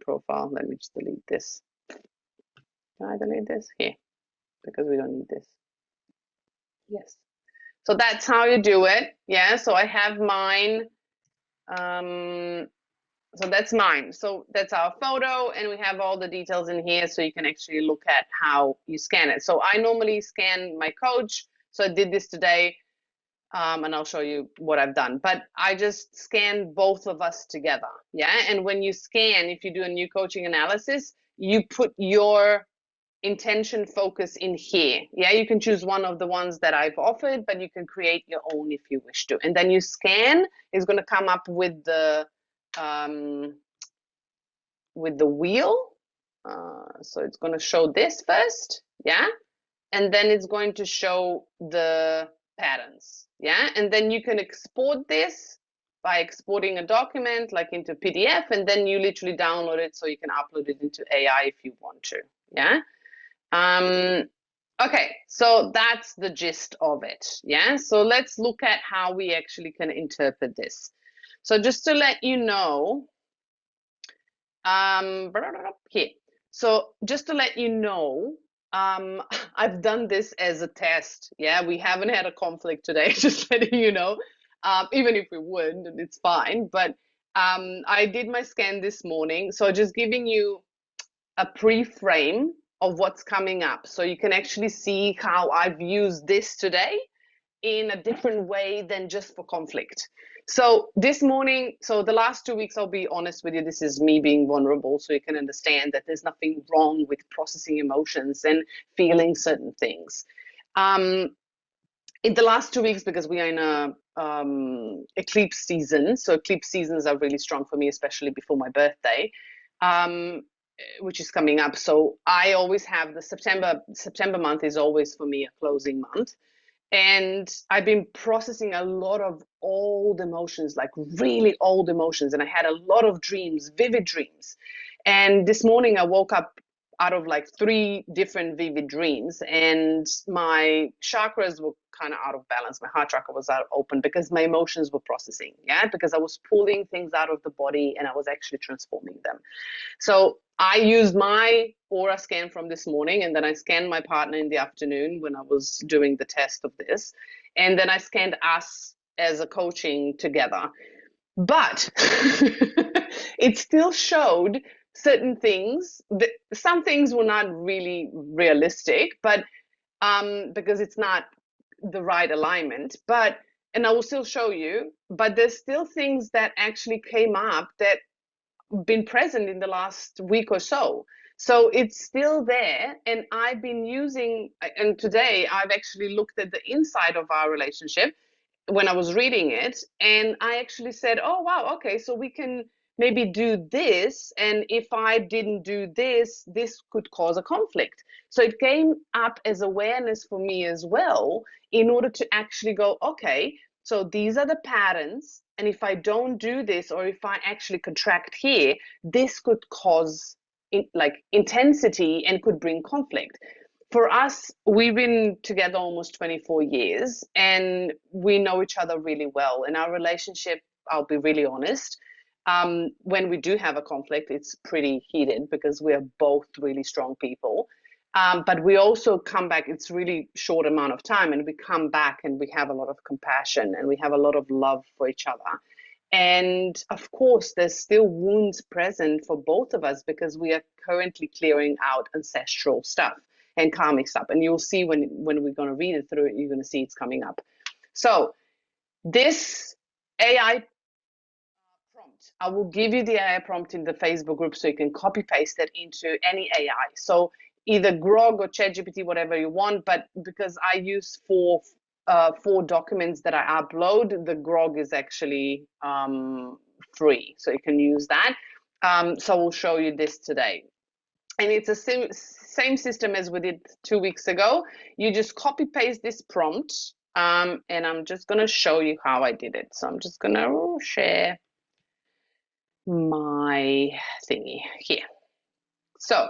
profile. Let me just delete this. Can I delete this? Here, because we don't need this. Yes. So that's how you do it. Yeah. So I have mine. So that's mine. So that's our photo, and we have all the details in here, so you can actually look at how you scan it. So I normally scan my coach. So I did this today, and I'll show you what I've done. But I just scan both of us together. Yeah. And when you scan, if you do a new coaching analysis, you put your intention focus in here. Yeah. You can choose one of the ones that I've offered, but you can create your own if you wish to. And then you scan is going to come up with the wheel. So it's going to show this first. Yeah. And then it's going to show the patterns. Yeah. And then you can export this by exporting a document like into PDF, and then you literally download it so you can upload it into AI if you want to. Yeah. Okay, so that's the gist of it. Yeah. So let's look at how we actually can interpret this. So just to let you know, here. So just to let you know, I've done this as a test. Yeah, we haven't had a conflict today, just letting you know. Even if we would, it's fine. But I did my scan this morning. So just giving you a pre-frame of what's coming up. So you can actually see how I've used this today in a different way than just for conflict. So this morning, so the last 2 weeks, I'll be honest with you, this is me being vulnerable so you can understand that there's nothing wrong with processing emotions and feeling certain things. In the last 2 weeks, because we are in a eclipse season, so eclipse seasons are really strong for me, especially before my birthday, which is coming up. So I always have the September month is always for me a closing month. And I've been processing a lot of old emotions, like really old emotions. And I had a lot of dreams, vivid dreams. And this morning I woke up out of like 3 different vivid dreams, and my chakras were kind of out of balance. My heart chakra was out open because my emotions were processing. Yeah, because I was pulling things out of the body and I was actually transforming them. So I used my aura scan from this morning, and then I scanned my partner in the afternoon when I was doing the test of this. And then I scanned us as a coaching together. But it still showed certain things. Some things were not really realistic, but because it's not the right alignment. But and I will still show you. But there's still things that actually came up that been present in the last week or so. So it's still there. And I've been using, and today I've actually looked at the inside of our relationship when I was reading it. And I actually said, oh, wow, okay, so we can maybe do this. And if I didn't do this, this could cause a conflict. So it came up as awareness for me as well, in order to actually go, okay, so these are the patterns. And if I don't do this, or if I actually contract here, this could cause like intensity and could bring conflict. For us, we've been together almost 24 years and we know each other really well. In our relationship, I'll be really honest, when we do have a conflict, it's pretty heated because we are both really strong people. But we also come back, it's really short amount of time, and we come back and we have a lot of compassion and we have a lot of love for each other. And of course, there's still wounds present for both of us because we are currently clearing out ancestral stuff and karmic stuff. And you'll see when we're going to read it through, you're going to see it's coming up. So this AI prompt, I will give you the AI prompt in the Facebook group so you can copy paste it into any AI. So either Grok or ChatGPT, whatever you want. But because I use four documents that I upload, the Grok is actually free, so you can use that. So we'll show you this today. And it's a same system as we did 2 weeks ago. You just copy paste this prompt, and I'm just going to show you how I did it. So I'm just going to share my thingy here. So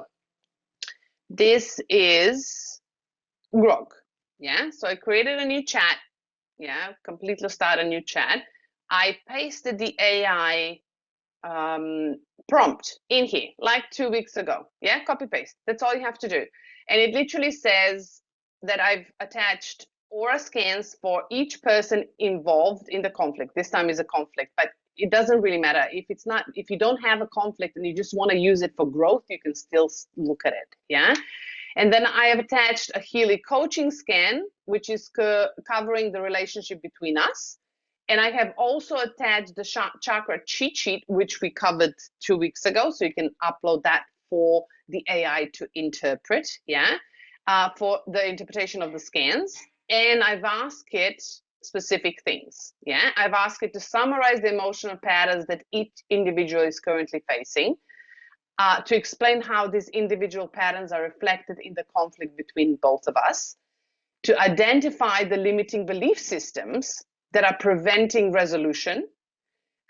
this is Grok. Yeah, so I created a new chat. Yeah, completely start a new chat. I pasted the AI prompt in here like 2 weeks ago. Yeah, copy paste. That's all you have to do. And it literally says that I've attached aura scans for each person involved in the conflict. This time is a conflict, but it doesn't really matter. If you don't have a conflict and you just want to use it for growth, you can still look at it. Yeah. And then I have attached a Healy coaching scan, which is covering the relationship between us. And I have also attached the chakra cheat sheet, which we covered 2 weeks ago. So you can upload that for the AI to interpret, yeah, for the interpretation of the scans. And I've asked it specific things, yeah. I've asked it to summarize the emotional patterns that each individual is currently facing, to explain how these individual patterns are reflected in the conflict between both of us, to identify the limiting belief systems that are preventing resolution,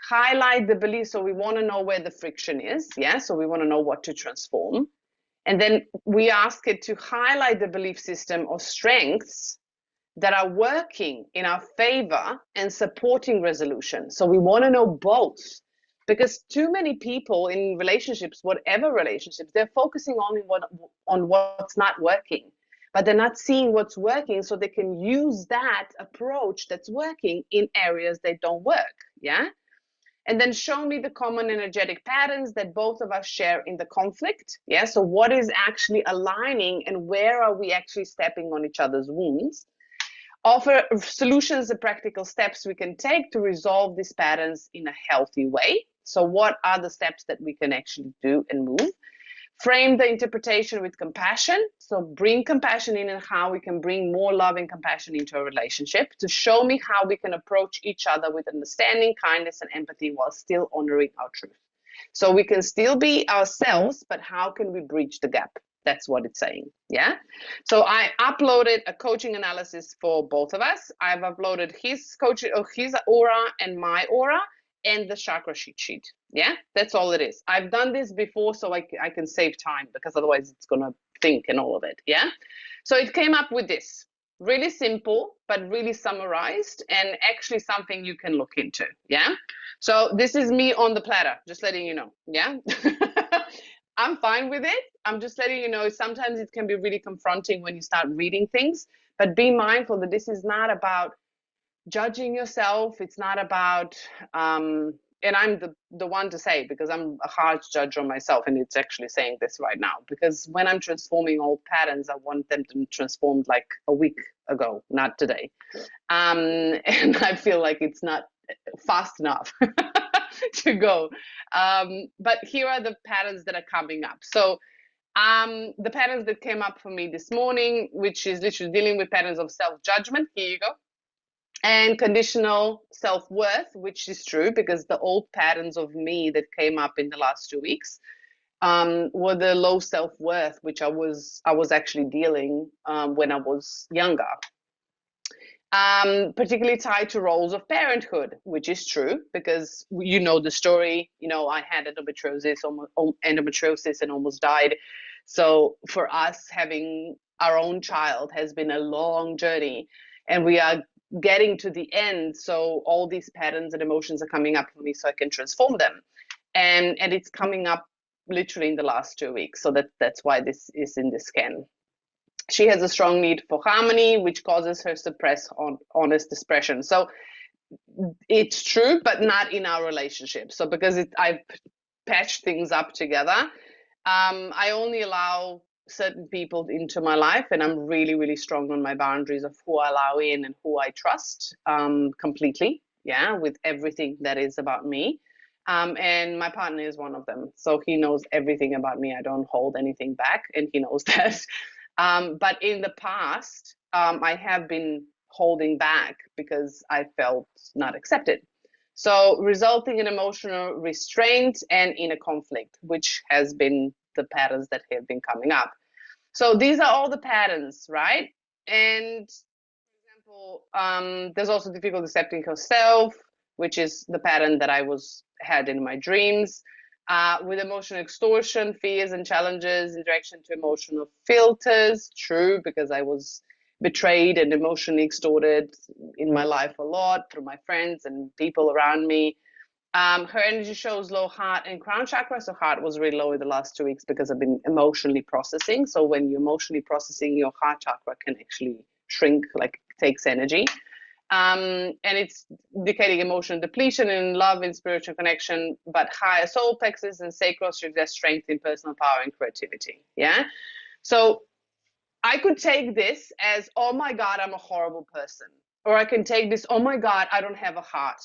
highlight the beliefs. So we want to know where the friction is. Yeah. So we want to know what to transform. And then we ask it to highlight the belief system or strengths that are working in our favor and supporting resolution. So we want to know both, because too many people in relationships, whatever relationships, they're focusing on what's not working, but they're not seeing what's working, so they can use that approach that's working in areas that don't work. Yeah. And then show me the common energetic patterns that both of us share in the conflict. Yeah. So what is actually aligning, and where are we actually stepping on each other's wounds? Offer solutions and practical steps we can take to resolve these patterns in a healthy way. So what are the steps that we can actually do and move? Frame the interpretation with compassion. So bring compassion in, and how we can bring more love and compassion into a relationship, to show me how we can approach each other with understanding, kindness, and empathy while still honoring our truth. So we can still be ourselves, but how can we bridge the gap? That's what it's saying. Yeah. So I uploaded a coaching analysis for both of us. I've uploaded his coaching, his aura and my aura, and the chakra sheet. Yeah, that's all it is. I've done this before, so I can save time, because otherwise it's going to think and all of it. Yeah. So it came up with this. Really simple, but really summarized, and actually something you can look into. Yeah. So this is me on the platter, just letting you know. Yeah. I'm fine with it. I'm just letting you know, sometimes it can be really confronting when you start reading things, but be mindful that this is not about judging yourself. It's not about, and I'm the one to say, because I'm a hard judge on myself, and it's actually saying this right now, because when I'm transforming old patterns, I want them to be transformed like a week ago, not today. And I feel like it's not fast enough to go. But here are the patterns that are coming up. So the patterns that came up for me this morning, which is literally dealing with patterns of self-judgment. Here you go. And conditional self-worth, which is true, because the old patterns of me that came up in the last 2 weeks were the low self-worth, which I was actually dealing when I was younger. Particularly tied to roles of parenthood, which is true, because you know the story. You know, I had endometriosis and almost died. So for us, having our own child has been a long journey, and we are getting to the end. So all these patterns and emotions are coming up for me, so I can transform them, and it's coming up literally in the last 2 weeks. So that's why this is in the scan. She has a strong need for harmony, which causes her suppress honest expression. So it's true, but not in our relationship. So because I've patched things up together, I only allow certain people into my life, and I'm really, really strong on my boundaries of who I allow in and who I trust completely. Yeah, with everything that is about me. And my partner is one of them. So he knows everything about me. I don't hold anything back, and he knows that. But in the past, I have been holding back because I felt not accepted. So resulting in emotional restraint and in a conflict, which has been the patterns that have been coming up. So these are all the patterns, right? And for example, there's also difficult accepting yourself, which is the pattern that I had in my dreams. With emotional extortion, fears and challenges in direction to emotional filters. True, because I was betrayed and emotionally extorted in my life a lot through my friends and people around me. Her energy shows low heart and crown chakra. So heart was really low in the last 2 weeks because I've been emotionally processing. So when you're emotionally processing, your heart chakra can actually shrink, like takes energy. And it's indicating emotional depletion in love and spiritual connection, but higher soul plexus and sacral suggest strength in personal power and creativity. Yeah. So I could take this as, oh my God, I'm a horrible person. Or I can take this, oh my God, I don't have a heart.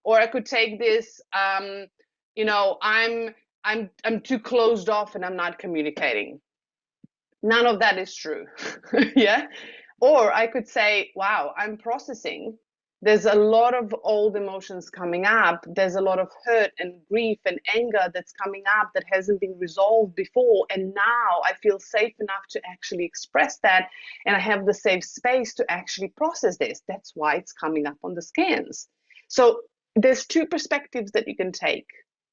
Or I could take this, you know, I'm too closed off and I'm not communicating. None of that is true. Yeah. Or I could say, wow, I'm processing. There's a lot of old emotions coming up. There's a lot of hurt and grief and anger that's coming up that hasn't been resolved before. And now I feel safe enough to actually express that. And I have the safe space to actually process this. That's why it's coming up on the scans. So there's two perspectives that you can take.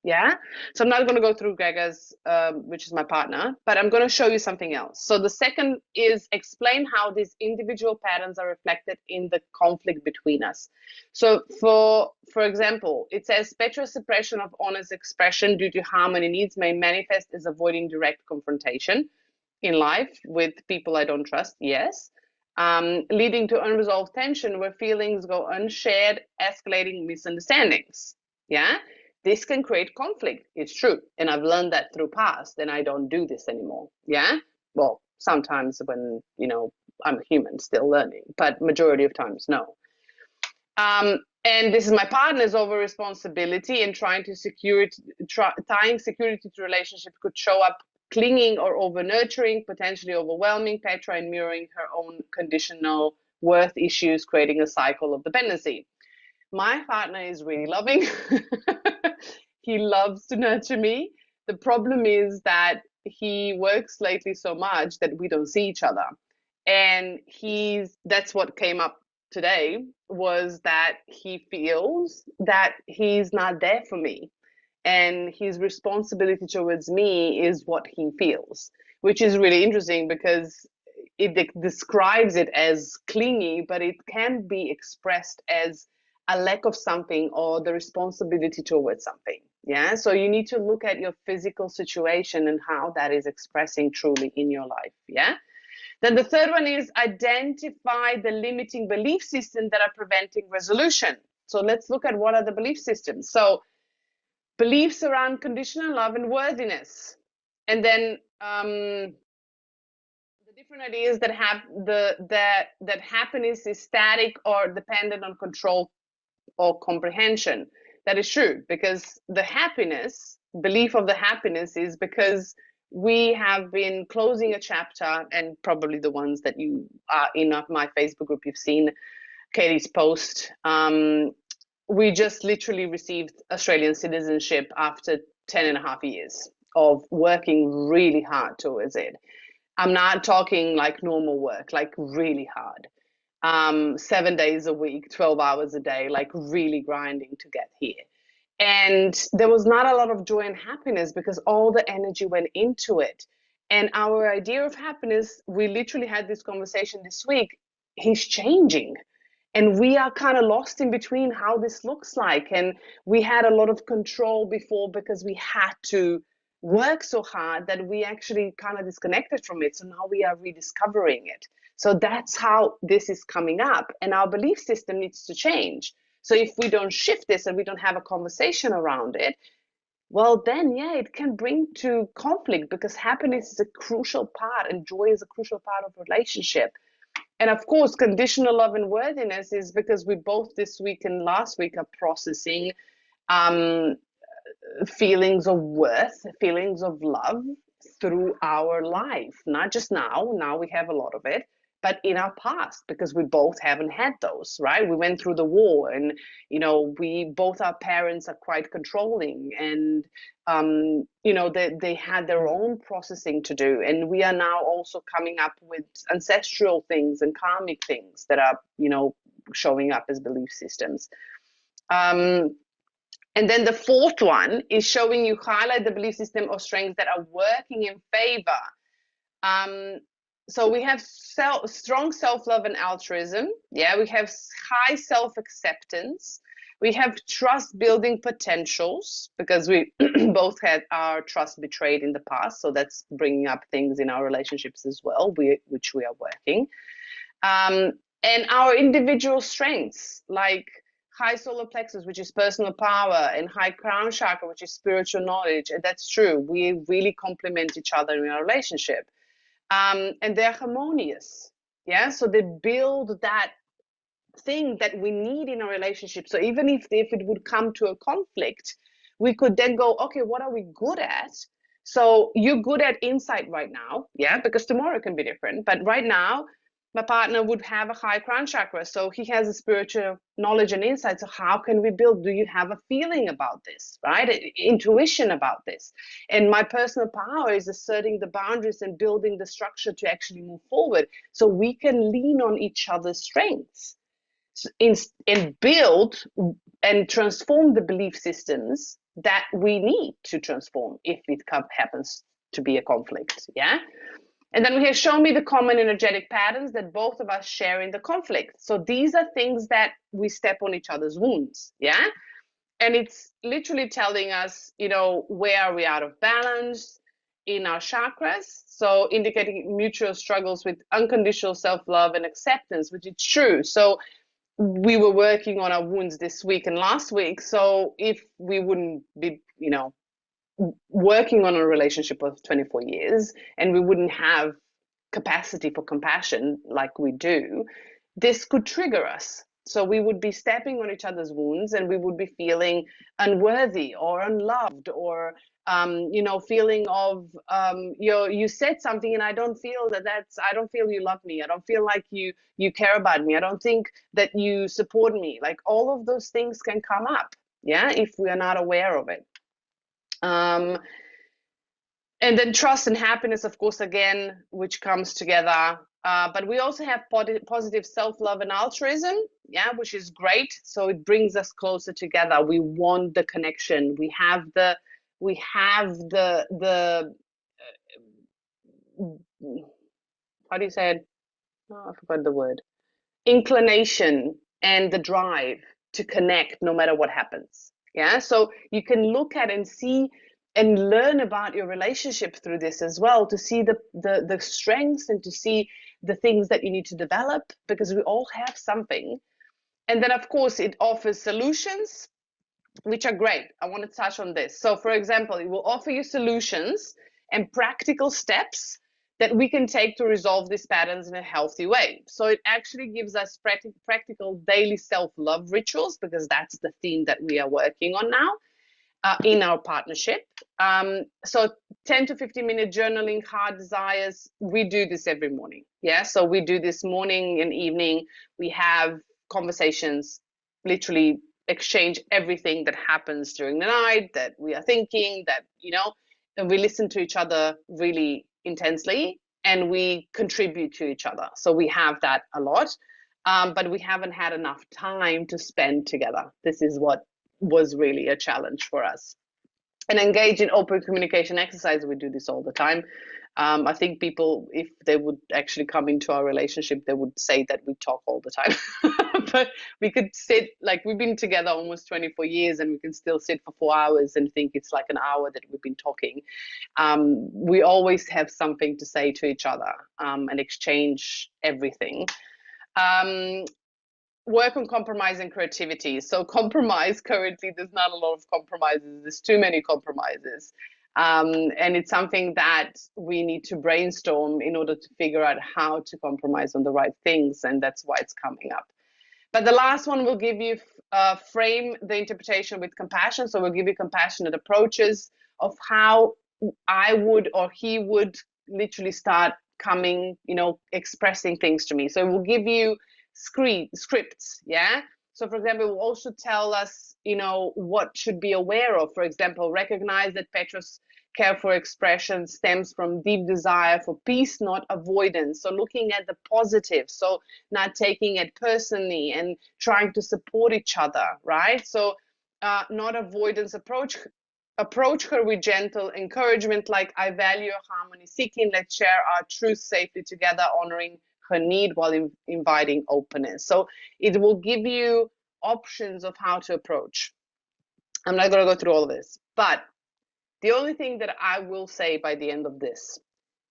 Yeah. So I'm not going to go through Gregor's, which is my partner, but I'm going to show you something else. So the second is explain how these individual patterns are reflected in the conflict between us. So for example, it says spectral suppression of honest expression due to harmony needs may manifest as avoiding direct confrontation in life with people I don't trust. Yes. Leading to unresolved tension where feelings go unshared, escalating misunderstandings. Yeah, this can create conflict. It's true. And I've learned that through past, and I don't do this anymore. Yeah. Well, sometimes when, I'm a human still learning, but majority of times, no. And this is my partner's over responsibility and trying to tying security to relationship could show up clinging or over nurturing, potentially overwhelming Petra and mirroring her own conditional worth issues, creating a cycle of dependency. My partner is really loving. He loves to nurture me. The problem is that he works lately so much that we don't see each other. And that's what came up today, was that he feels that he's not there for me. And his responsibility towards me is what he feels, which is really interesting because it describes it as clingy, but it can be expressed as a lack of something or the responsibility towards something. Yeah. So you need to look at your physical situation and how that is expressing truly in your life. Yeah. Then the third one is identify the limiting belief systems that are preventing resolution. So let's look at what are the belief systems. So beliefs around conditional love and worthiness. And then the different ideas that have that happiness is static or dependent on control or comprehension. That is true, because the belief of the happiness is because we have been closing a chapter, and probably the ones that you are in my Facebook group, you've seen Katie's post. We just literally received Australian citizenship after 10 and a half years of working really hard towards it. I'm not talking like normal work, like really hard. 7 days a week, 12 hours a day, like really grinding to get here. And there was not a lot of joy and happiness because all the energy went into it. And our idea of happiness, we literally had this conversation this week, he's changing. And we are kind of lost in between how this looks like. And we had a lot of control before because we had to work so hard that we actually kind of disconnected from it. So now we are rediscovering it. So that's how this is coming up. And our belief system needs to change. So if we don't shift this and we don't have a conversation around it, well, then, yeah, it can bring to conflict because happiness is a crucial part and joy is a crucial part of relationship. And of course, conditional love and worthiness is because we both this week and last week are processing feelings of worth, feelings of love through our life. Not just now we have a lot of it, but in our past, because we both haven't had those, right? We went through the war and, we both, our parents are quite controlling and, they had their own processing to do. And we are now also coming up with ancestral things and karmic things that are, showing up as belief systems. And then the fourth one is showing you highlight the belief system or strengths that are working in favor. So we have strong self-love and altruism. Yeah, we have high self-acceptance. We have trust-building potentials because we both had our trust betrayed in the past. So that's bringing up things in our relationships as well, which we are working. And our individual strengths, like high solar plexus, which is personal power, and high crown chakra, which is spiritual knowledge. And that's true. We really complement each other in our relationship. And they're harmonious. Yeah. So they build that thing that we need in a relationship. So even if it would come to a conflict, we could then go, okay, what are we good at? So you're good at insight right now. Yeah. Because tomorrow can be different. But right now, my partner would have a high crown chakra. So he has a spiritual knowledge and insight. So how can we build? Do you have a feeling about this, right? Intuition about this. And my personal power is asserting the boundaries and building the structure to actually move forward. So we can lean on each other's strengths and build and transform the belief systems that we need to transform if it happens to be a conflict. Yeah. And then we have shown me the common energetic patterns that both of us share in the conflict. So these are things that we step on each other's wounds. Yeah. And it's literally telling us, where are we out of balance in our chakras? So indicating mutual struggles with unconditional self-love and acceptance, which is true. So we were working on our wounds this week and last week. So if we wouldn't be, working on a relationship of 24 years and we wouldn't have capacity for compassion like we do, this could trigger us. So we would be stepping on each other's wounds and we would be feeling unworthy or unloved or, feeling of, you said something and I don't feel I don't feel you love me. I don't feel like you care about me. I don't think that you support me. Like all of those things can come up. Yeah. If we are not aware of it. And then trust and happiness, of course, again, which comes together. But we also have positive self-love and altruism, yeah, which is great. So it brings us closer together. We want the connection. We have the how do you say it? Oh, I forgot the word. Inclination and the drive to connect no matter what happens. Yeah. So you can look at and see and learn about your relationship through this as well, to see the strengths and to see the things that you need to develop, because we all have something. And then, of course, it offers solutions, which are great. I want to touch on this. So, for example, it will offer you solutions and practical steps that we can take to resolve these patterns in a healthy way. So it actually gives us practical daily self-love rituals, because that's the theme that we are working on now. In our partnership. So 10 to 15-minute journaling, heart desires, we do this every morning. Yeah, so we do this morning and evening. We have conversations, literally exchange everything that happens during the night, that we are thinking, that, and we listen to each other really intensely and we contribute to each other. So we have that a lot, but we haven't had enough time to spend together. This is what was really a challenge for us. And engage in open communication exercise. We do this all the time. I think people, if they would actually come into our relationship, they would say that we talk all the time. But we could sit, like we've been together almost 24 years and we can still sit for 4 hours and think it's like an hour that we've been talking. We always have something to say to each other and exchange everything. Work on compromise and creativity. So compromise, currently there's not a lot of compromises, there's too many compromises, and it's something that we need to brainstorm in order to figure out how to compromise on the right things, and that's why it's coming up. But the last one will give you frame the interpretation with compassion. So we'll give you compassionate approaches of how I would or he would literally start coming, expressing things to me. So it will give you scripts. Yeah. So for example, it will also tell us, what should be aware of. For example, recognize that Petra's care for expression stems from deep desire for peace, not avoidance. So looking at the positive, so not taking it personally and trying to support each other, right? So not avoidance approach her with gentle encouragement, like I value harmony seeking, let's share our truth safely together, honoring her need while inviting openness. So it will give you options of how to approach. I'm not going to go through all of this, but the only thing that I will say by the end of this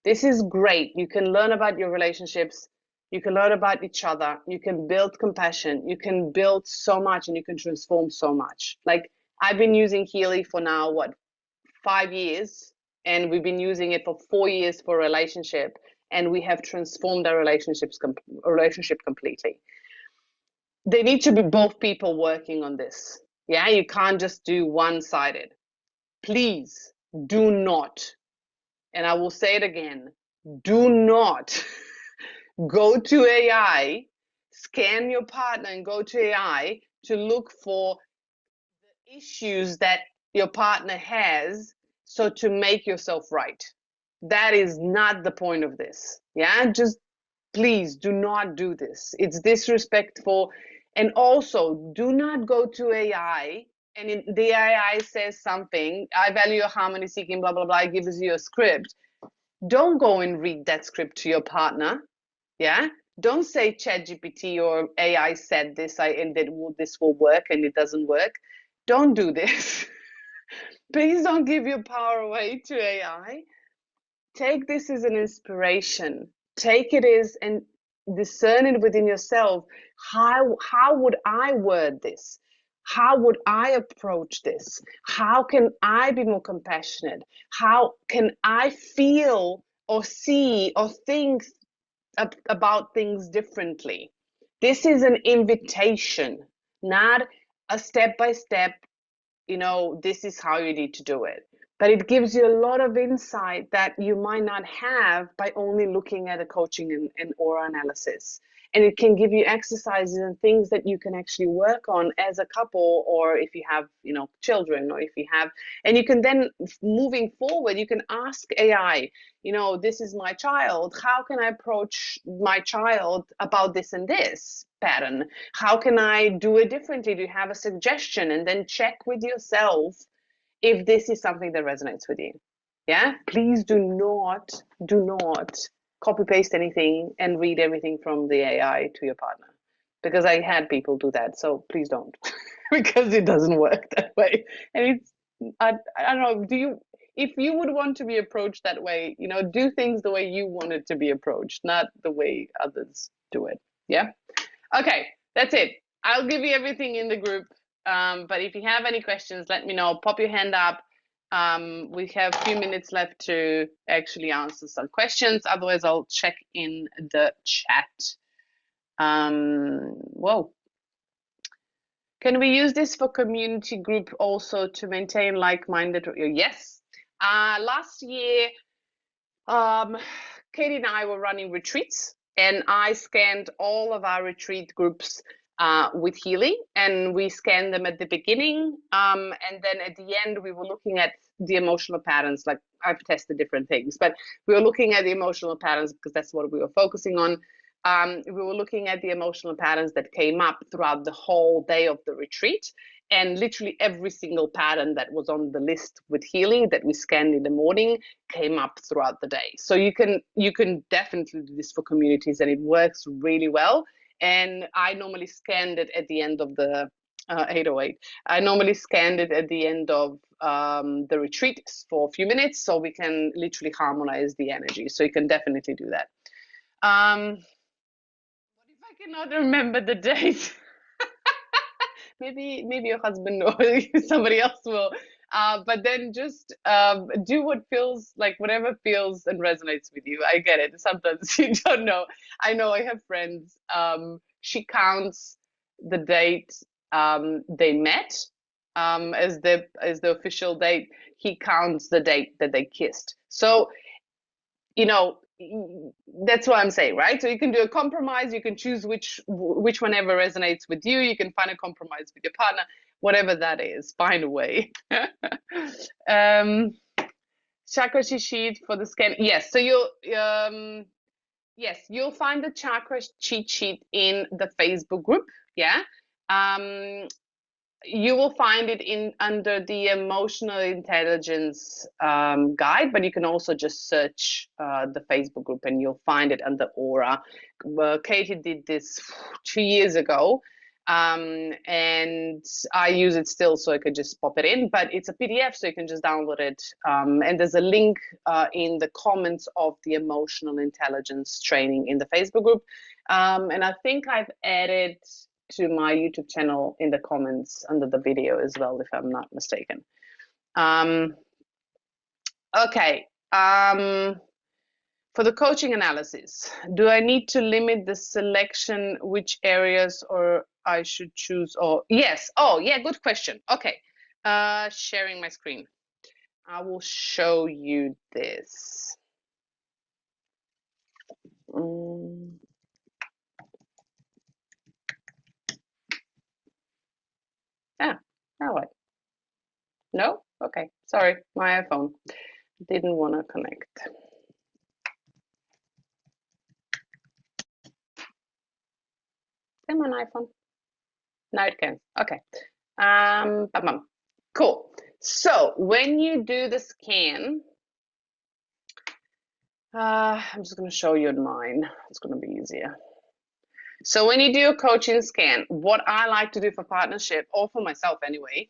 is great. You can learn about your relationships. You can learn about each other. You can build compassion. You can build so much and you can transform so much. Like I've been using Healy for now, 5 years, and we've been using it for 4 years for a relationship, and we have transformed our relationship completely. They need to be both people working on this. Yeah, you can't just do one-sided. Please do not, and I will say it again, do not go to AI, scan your partner and go to AI to look for the issues that your partner has, so to make yourself right. That is not the point of this. Yeah, just please do not do this. It's disrespectful. And also, do not go to AI and the AI says something, I value your harmony seeking, blah, blah, blah, it gives you a script. Don't go and read that script to your partner. Yeah. Don't say ChatGPT or AI said this, and this will work and it doesn't work. Don't do this. Please don't give your power away to AI. Take this as an inspiration. Take it as and discern it within yourself. How would I word this? How would I approach this? How can I be more compassionate? How can I feel or see or think about things differently? This is an invitation, not a step by step, this is how you need to do it. But it gives you a lot of insight that you might not have by only looking at a coaching and aura analysis. And it can give you exercises and things that you can actually work on as a couple, or if you have, children, or if you have, and you can then, moving forward, you can ask AI, this is my child. How can I approach my child about this and this pattern? How can I do it differently? Do you have a suggestion? And then check with yourself if this is something that resonates with you. Yeah, please do not copy paste anything and read everything from the AI to your partner, because I had people do that. So please don't, because it doesn't work that way. And it's, I don't know, if you would want to be approached that way, do things the way you want it to be approached, not the way others do it. Yeah. Okay, that's it. I'll give you everything in the group. But if you have any questions, let me know. Pop your hand up. We have a few minutes left to actually answer some questions. Otherwise, I'll check in the chat. Whoa. Can we use this for community group also to maintain like-minded? Yes. Last year, Katie and I were running retreats, and I scanned all of our retreat groups with Healy, and we scanned them at the beginning, and then at the end we were looking at the emotional patterns. Like, I've tested different things, but we were looking at the emotional patterns because that's what we were focusing on. We were looking at the emotional patterns that came up throughout the whole day of the retreat, and literally every single pattern that was on the list with Healy that we scanned in the morning came up throughout the day. So you can definitely do this for communities, and it works really well. And I normally scanned it at the end of the 808. I normally scanned it at the end of the retreat for a few minutes, so we can literally harmonize the energy. So you can definitely do that. What if I cannot remember the date? maybe your husband or somebody else will. But then just do what feels like, whatever feels and resonates with you. I get it. Sometimes you don't know. I know I have friends. She counts the date they met as the official date. He counts the date that they kissed. So, that's what I'm saying, right? So you can do a compromise. You can choose which whenever resonates with you. You can find a compromise with your partner, whatever that is. Find a way. Chakra cheat sheet for the scan. Yes. So you'll find the chakra cheat sheet in the Facebook group. Yeah. You will find it under the emotional intelligence guide, but you can also just search the Facebook group and you'll find it under aura. Katie did this 2 years ago, and I use it still, so I could just pop it in, but it's a PDF, so you can just download it. And there's a link in the comments of the emotional intelligence training in the Facebook group. And I think I've added to my YouTube channel in the comments under the video as well, if I'm not mistaken. Okay. For the coaching analysis, do I need to limit the selection, which areas, or I should choose? Or yes. Oh, yeah. Good question. Okay. Sharing my screen. I will show you this. Now what? No? Okay. Sorry, my iPhone didn't want to connect. Come on, iPhone. Now it can. Okay. Bum, bum. Cool. So when you do the scan, I'm just going to show you in mine. It's going to be easier. So when you do a coaching scan, what I like to do for partnership, or for myself anyway,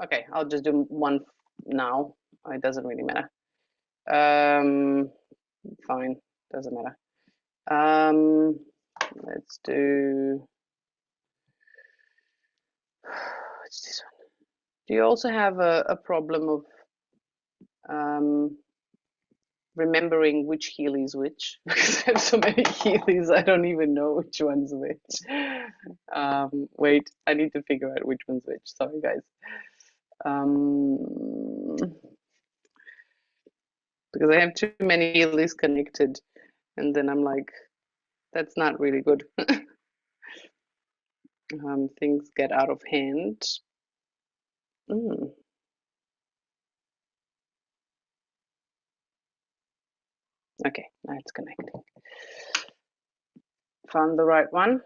okay, I'll just do one now. It doesn't really matter. Fine, doesn't matter. Let's do, what's this one? Do you also have a problem of remembering which Healy is which? Because I have so many Healys, I don't even know which one's which. Wait, I need to figure out which one's which. Sorry, guys. Because I have too many Healys connected, and then I'm like, that's not really good. Things get out of hand. Okay, now it's connecting. Found the right one.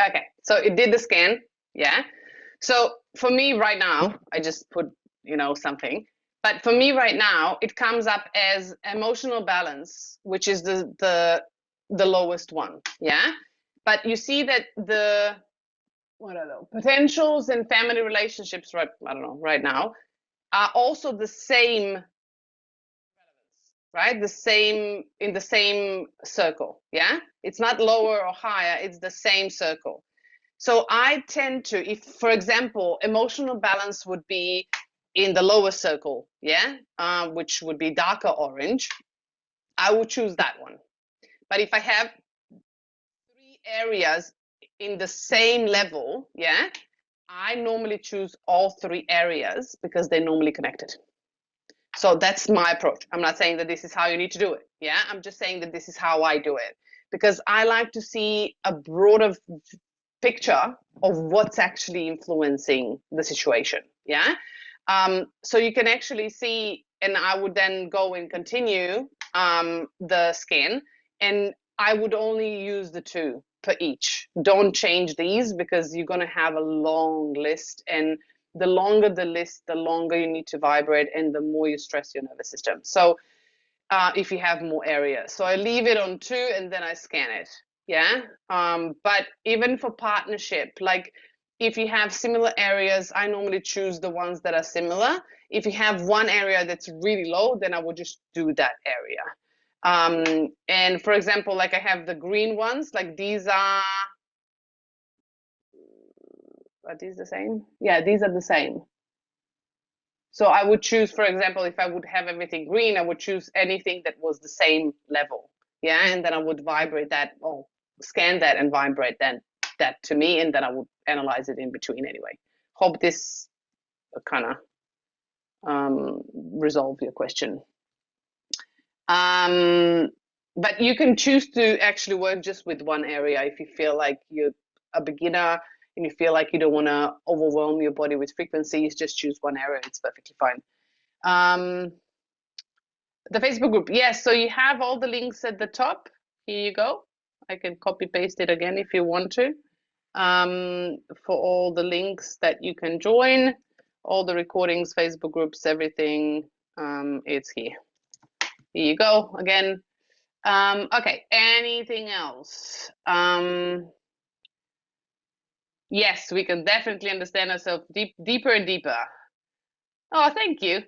Okay, so it did the scan, yeah. So for me right now, I just put, something. But for me right now, it comes up as emotional balance, which is the lowest one, yeah. But you see that the what are the potentials in family relationships, right? I don't know, right now, are also the same, right? The same in the same circle, yeah. It's not lower or higher; it's the same circle. So I tend to, if, for example, emotional balance would be in the lower circle, yeah, which would be darker orange, I would choose that one. But if I have three areas in the same level, yeah, I normally choose all three areas because they're normally connected. So that's my approach. I'm not saying that this is how you need to do it. Yeah, I'm just saying that this is how I do it because I like to see a broader picture of what's actually influencing the situation. Yeah. So you can actually see, and I would then go and continue the scan, and I would only use the two per each. Don't change these because you're going to have a long list, and the longer the list, the longer you need to vibrate, and the more you stress your nervous system. So if you have more areas. So I leave it on two and then I scan it. Yeah. But even for partnership, like if you have similar areas, I normally choose the ones that are similar. If you have one area that's really low, then I would just do that area. And for example, like I have the green ones, like these are these the same? Yeah, these are the same. So I would choose, for example, if I would have everything green, I would choose anything that was the same level. Yeah, and then I would vibrate that, or scan that and vibrate that to me, and then I would analyze it in between anyway. Hope this kind of resolve your question. But you can choose to actually work just with one area if you feel like you're a beginner and you feel like you don't want to overwhelm your body with frequencies. Just choose one area; it's perfectly fine. The Facebook group, yes. So you have all the links at the top. Here you go. I can copy paste it again if you want to. For all the links that you can join, all the recordings, Facebook groups, everything. It's here. Here you go again. Okay. Anything else? Yes, we can definitely understand ourselves deeper and deeper. Oh, thank you.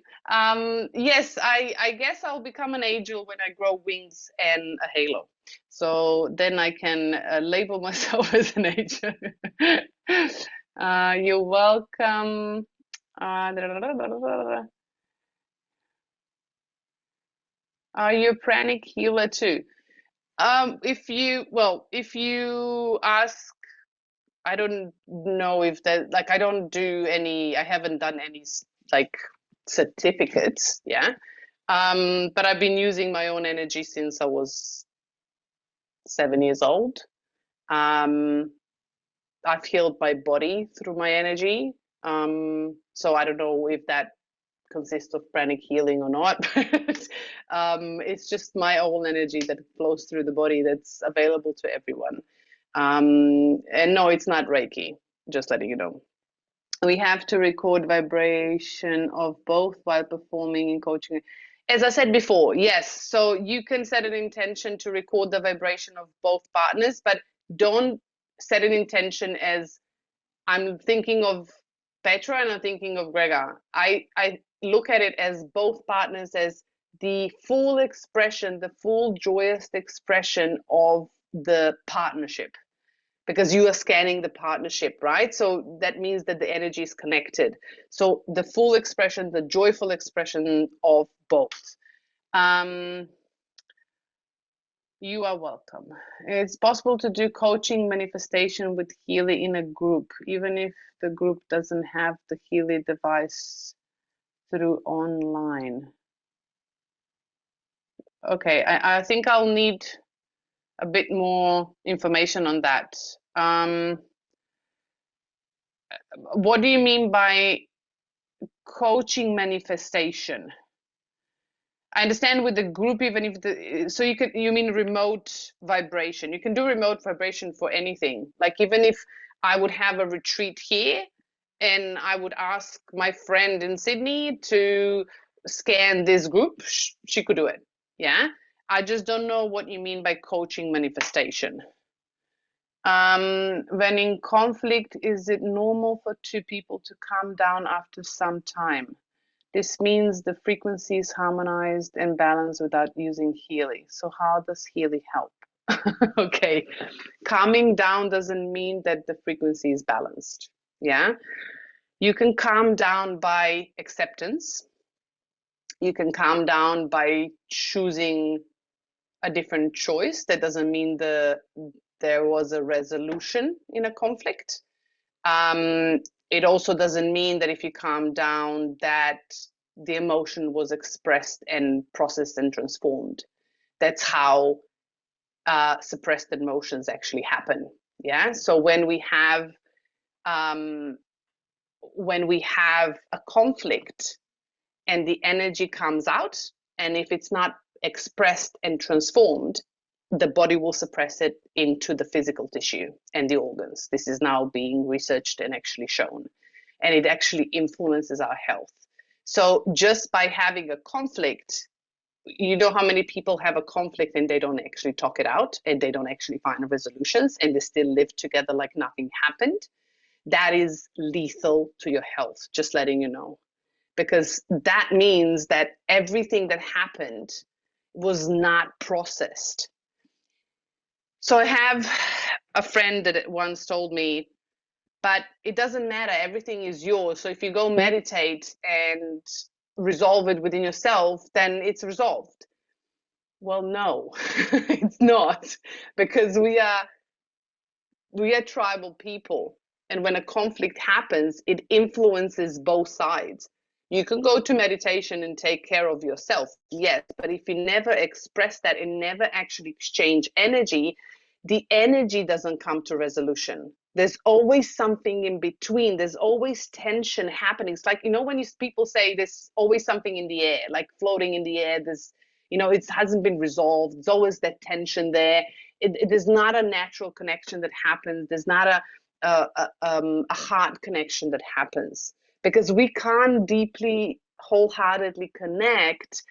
Yes, I guess I'll become an angel when I grow wings and a halo. So then I can label myself as an angel. You're welcome. Are you a pranic healer too? If you ask, I don't know if that, like, I don't do any, I haven't done any like certificates, yeah. But I've been using my own energy since I was 7 years old. I've healed my body through my energy. So I don't know if that consists of pranic healing or not, but it's just my own energy that flows through the body that's available to everyone. And no, it's not Reiki, just letting you know. We have to record vibration of both while performing in coaching. As I said before, yes. So you can set an intention to record the vibration of both partners, but don't set an intention as I'm thinking of Petra and I'm thinking of Gregor. I look at it as both partners as the full expression, the full joyous expression of the partnership, because you are scanning the partnership, right? So that means that the energy is connected. So the full expression, the joyful expression of both. You are welcome. It's possible to do coaching manifestation with Healy in a group, even if the group doesn't have the Healy device through online. Okay, I think I'll need a bit more information on that. What do you mean by coaching manifestation? I understand with the group, even if so you mean remote vibration. You can do remote vibration for anything. Like even if I would have a retreat here and I would ask my friend in Sydney to scan this group, she could do it. Yeah. I just don't know what you mean by coaching manifestation. When in conflict, is it normal for two people to calm down after some time? This means the frequency is harmonized and balanced without using Healy. So how does Healy help? Okay, calming down doesn't mean that the frequency is balanced. Yeah, you can calm down by acceptance. You can calm down by choosing a different choice. That doesn't mean there was a resolution in a conflict. It also doesn't mean that if you calm down that the emotion was expressed and processed and transformed. That's how suppressed emotions actually happen. Yeah. So when we have a conflict and the energy comes out, and if it's not expressed and transformed, the body will suppress it into the physical tissue and the organs. This is now being researched and actually shown, and it actually influences our health. So just by having a conflict, you know how many people have a conflict and they don't actually talk it out and they don't actually find resolutions and they still live together like nothing happened? That is lethal to your health, just letting you know, because that means that everything that happened was not processed. So I have a friend that once told me, but it doesn't matter, everything is yours. So if you go meditate and resolve it within yourself, then it's resolved. Well, no, it's not, because we are tribal people. And when a conflict happens, it influences both sides. You can go to meditation and take care of yourself, yes, but if you never express that and never actually exchange energy, the energy doesn't come to resolution. There's always something in between. There's always tension happening. It's like, when people say there's always something in the air, like floating in the air, it hasn't been resolved. There's always that tension there. It is not a natural connection that happens. There's not a heart connection that happens, because we can't deeply, wholeheartedly connect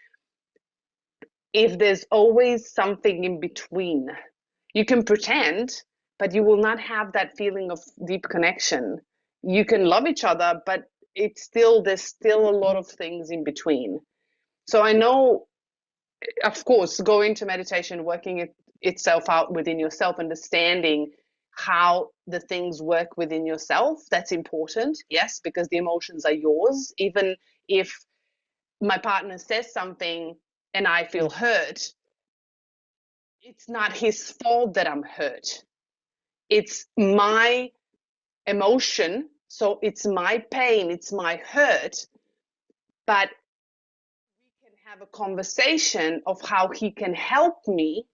if there's always something in between. You can pretend, but you will not have that feeling of deep connection. You can love each other, but there's still a lot of things in between. So I know, of course, going to meditation, working itself out within yourself, understanding how the things work within yourself, that's important, yes, because the emotions are yours. Even if my partner says something and I feel hurt, it's not his fault that I'm hurt. It's my emotion, so it's my pain, it's my hurt, but we can have a conversation of how he can help me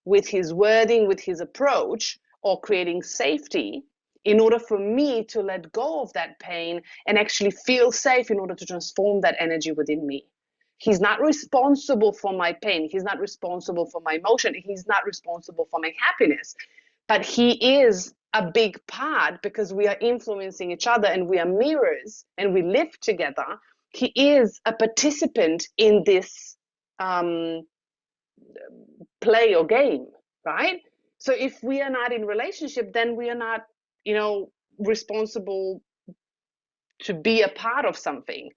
with his wording, with his approach, or creating safety. in order for me to let go of that pain and actually feel safe in order to transform that energy within me. He's not responsible for my pain. He's not responsible for my emotion. He's not responsible for my happiness. But he is a big part because we are influencing each other and we are mirrors and we live together. He is a participant in this play or game, right? So if we are not in relationship, then we are not, responsible to be a part of something.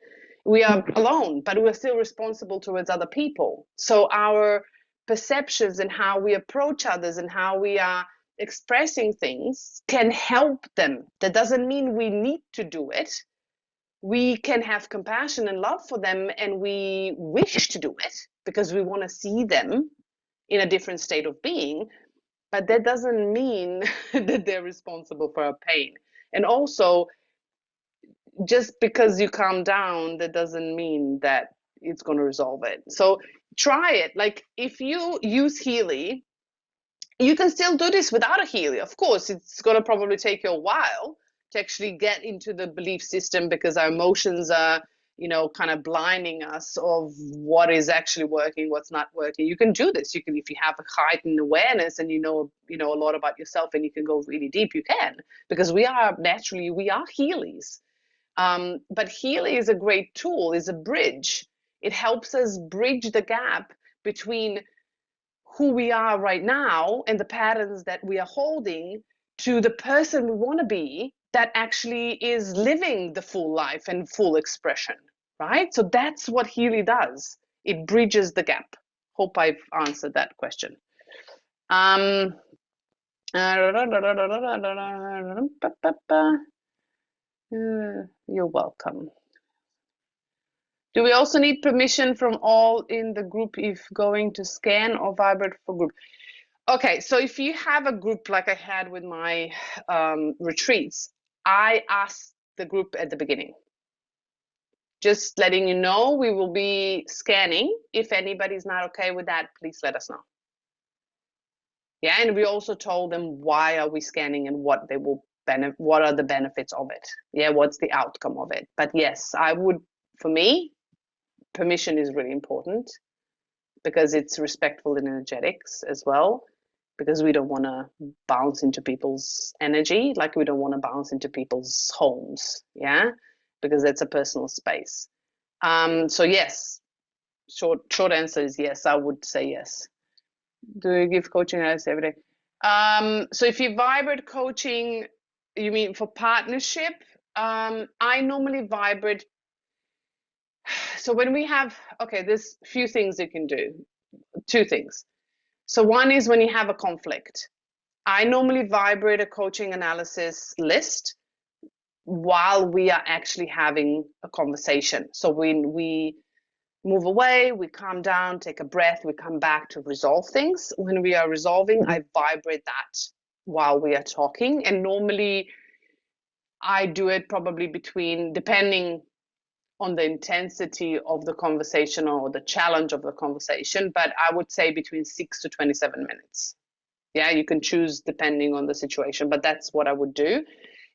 We are alone, but we're still responsible towards other people. So our perceptions and how we approach others and how we are expressing things can help them. That doesn't mean we need to do it. We can have compassion and love for them, and we wish to do it because we want to see them in a different state of being. But that doesn't mean that they're responsible for our pain. And also, just because you calm down, that doesn't mean that it's going to resolve it. So try it. Like if you use Healy, you can still do this without a Healy. Of course, it's going to probably take you a while to actually get into the belief system because our emotions are, kind of blinding us of what is actually working, what's not working. You can do this. You can, if you have a heightened awareness and you know a lot about yourself and you can go really deep, you can, because we are Healys. But Healy is a great tool, is a bridge. It helps us bridge the gap between who we are right now and the patterns that we are holding to the person we want to be that actually is living the full life and full expression, right? So that's what Healy does. It bridges the gap. Hope I've answered that question. You're welcome. Do we also need permission from all in the group if going to scan or vibrate for group? Okay, so if you have a group like I had with my retreats, I ask the group at the beginning. Just letting you know, we will be scanning. If anybody's not okay with that, please let us know. Yeah, and we also told them why are we scanning and what they will what are the benefits of it. Yeah, what's the outcome of it. But yes, I would, for me, permission is really important because it's respectful in energetics as well, because we don't want to bounce into people's energy, like we don't want to bounce into people's homes, yeah, because that's a personal space. So yes, short answer is yes, I would say yes. Do you give coaching every day? So if you vibrate coaching, you mean for partnership? I normally vibrate. So when we have, okay, there's a few things you can do. Two things. So one is when you have a conflict. I normally vibrate a coaching analysis list while we are actually having a conversation. So when we move away, we calm down, take a breath, we come back to resolve things. When we are resolving, I vibrate that while we are talking. And normally I do it probably between, depending on the intensity of the conversation or the challenge of the conversation, but I would say between 6 to 27 minutes. Yeah, you can choose depending on the situation, but that's what I would do.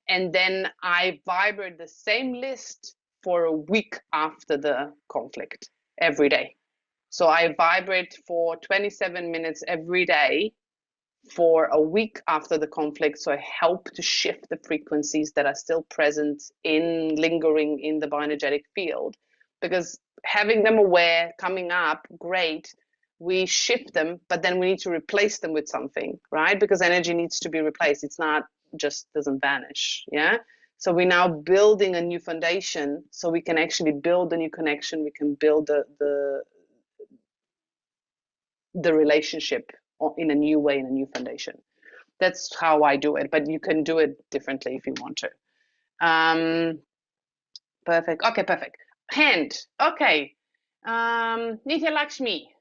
And then I vibrate the same list for a week after the conflict every day. So I vibrate for 27 minutes every day for a week after the conflict. So I help to shift the frequencies that are still present lingering in the bioenergetic field, because having them aware, coming up, great. We shift them, but then we need to replace them with something, right? Because energy needs to be replaced. It's not just doesn't vanish. Yeah. So we're now building a new foundation so we can actually build a new connection. We can build the relationship in a new way, in a new foundation. That's how I do it, but you can do it differently if you want to. Perfect. Okay, perfect. Hand. Okay. Nitya Lakshmi.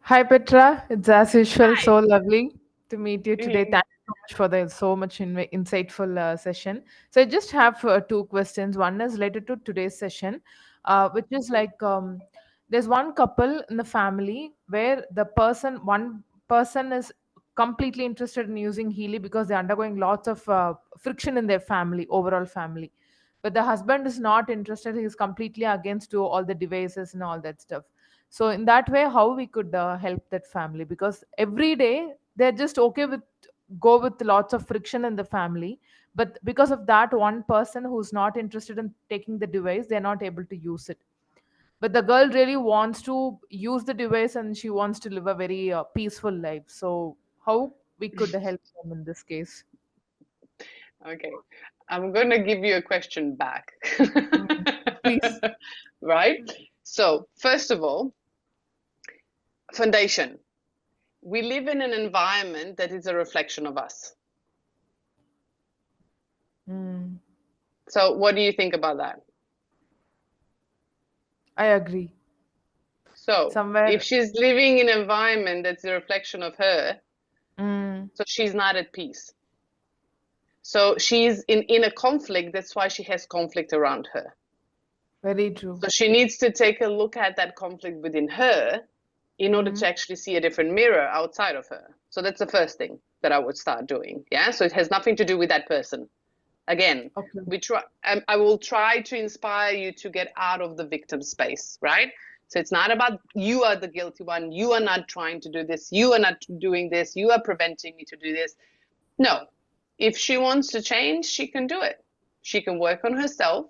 Hi Petra, it's as usual Hi. so lovely to meet you today. Mm-hmm. Thank you so much for the so much insightful session. So I just have two questions. One is related to today's session, which is like there's one couple in the family where one person is completely interested in using Healy because they're undergoing lots of friction in their family, overall family. But the husband is not interested. He's completely against to all the devices and all that stuff. So in that way, how we could help that family? Because every day they're just okay with go with lots of friction in the family, but because of that one person who's not interested in taking the device, they're not able to use it. But the girl really wants to use the device and she wants to live a very peaceful life. So how we could help them in this case? Okay. I'm going to give you a question back. Mm, please. Right? So, first of all, foundation. We live in an environment that is a reflection of us. Mm, So, what do you think about that? I agree. So, if Somewhere. she's living in an environment that's a reflection of her, Mm, so she's not at peace. So, she's in a conflict. That's why she has conflict around her. very true. So, she needs to take a look at that conflict within her in order Mm, to actually see a different mirror outside of her. So, that's the first thing that I would start doing. Yeah. So, it has nothing to do with that person. Again, okay. I will try to inspire you to get out of the victim space, right? So it's not about you are the guilty one, you are not trying to do this, you are not doing this, you are preventing me to do this. No. If she wants to change, she can do it. She can work on herself.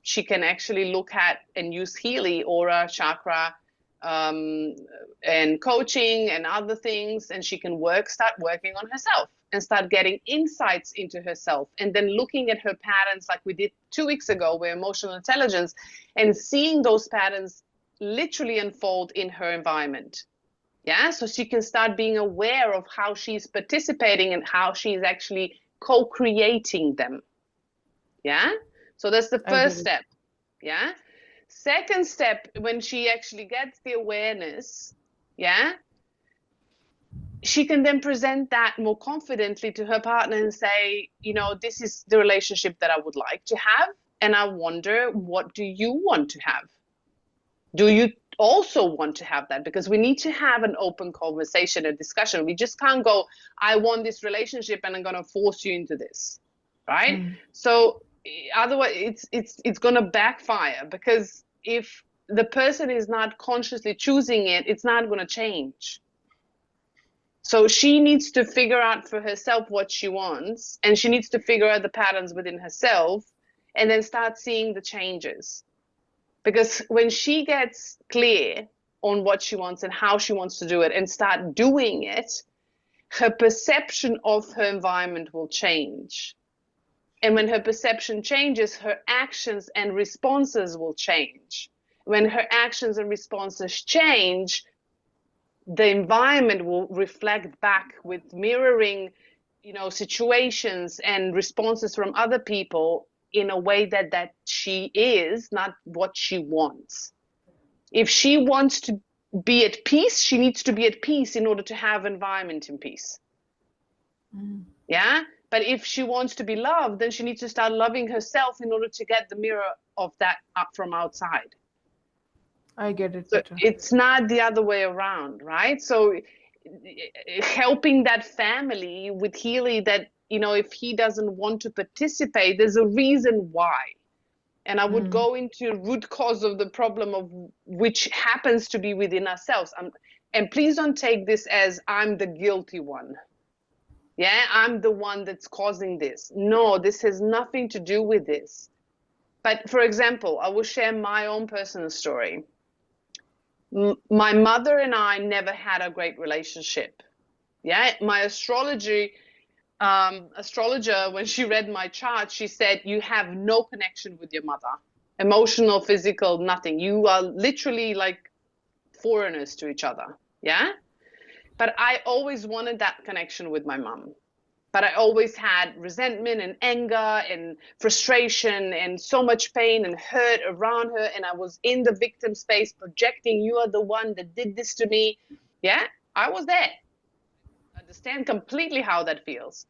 She can actually look at and use Healy, aura, chakra, um, and coaching and other things, and she can start working on herself and start getting insights into herself, and then looking at her patterns like we did 2 weeks ago with emotional intelligence, and seeing those patterns literally unfold in her environment. Yeah, so she can start being aware of how she's participating and how she's actually co-creating them. Yeah, so that's the I get first it. step. Yeah. Second step, when she actually gets the awareness, yeah, she can then present that more confidently to her partner and say, this is the relationship that I would like to have. And I wonder, what do you want to have? Do you also want to have that? Because we need to have an open conversation, a discussion. We just can't go, I want this relationship and I'm going to force you into this. Right? Mm, So otherwise it's going to backfire, because if the person is not consciously choosing it, it's not going to change. So she needs to figure out for herself what she wants, and she needs to figure out the patterns within herself, and then start seeing the changes. Because when she gets clear on what she wants and how she wants to do it and start doing it, her perception of her environment will change. And when her perception changes, her actions and responses will change. When her actions and responses change, the environment will reflect back with mirroring, situations and responses from other people in a way that she is, not what she wants. If she wants to be at peace, she needs to be at peace in order to have environment in peace. mm, Yeah. But if she wants to be loved, then she needs to start loving herself in order to get the mirror of that up from outside. I get it So better. it's not the other way around, right? So helping that family with Healy, that, if he doesn't want to participate, there's a reason why. And I would Mm, go into root cause of the problem, of which happens to be within ourselves. And please don't take this as I'm the guilty one. Yeah, I'm the one that's causing this. No, this has nothing to do with this. But for example, I will share my own personal story. My mother and I never had a great relationship. Yeah, my astrologer, when she read my chart, she said, you have no connection with your mother, emotional, physical, nothing. You are literally like foreigners to each other. Yeah. But I always wanted that connection with my mom. But I always had resentment and anger and frustration and so much pain and hurt around her. And I was in the victim space, projecting, you are the one that did this to me. Yeah, I was there. I understand completely how that feels.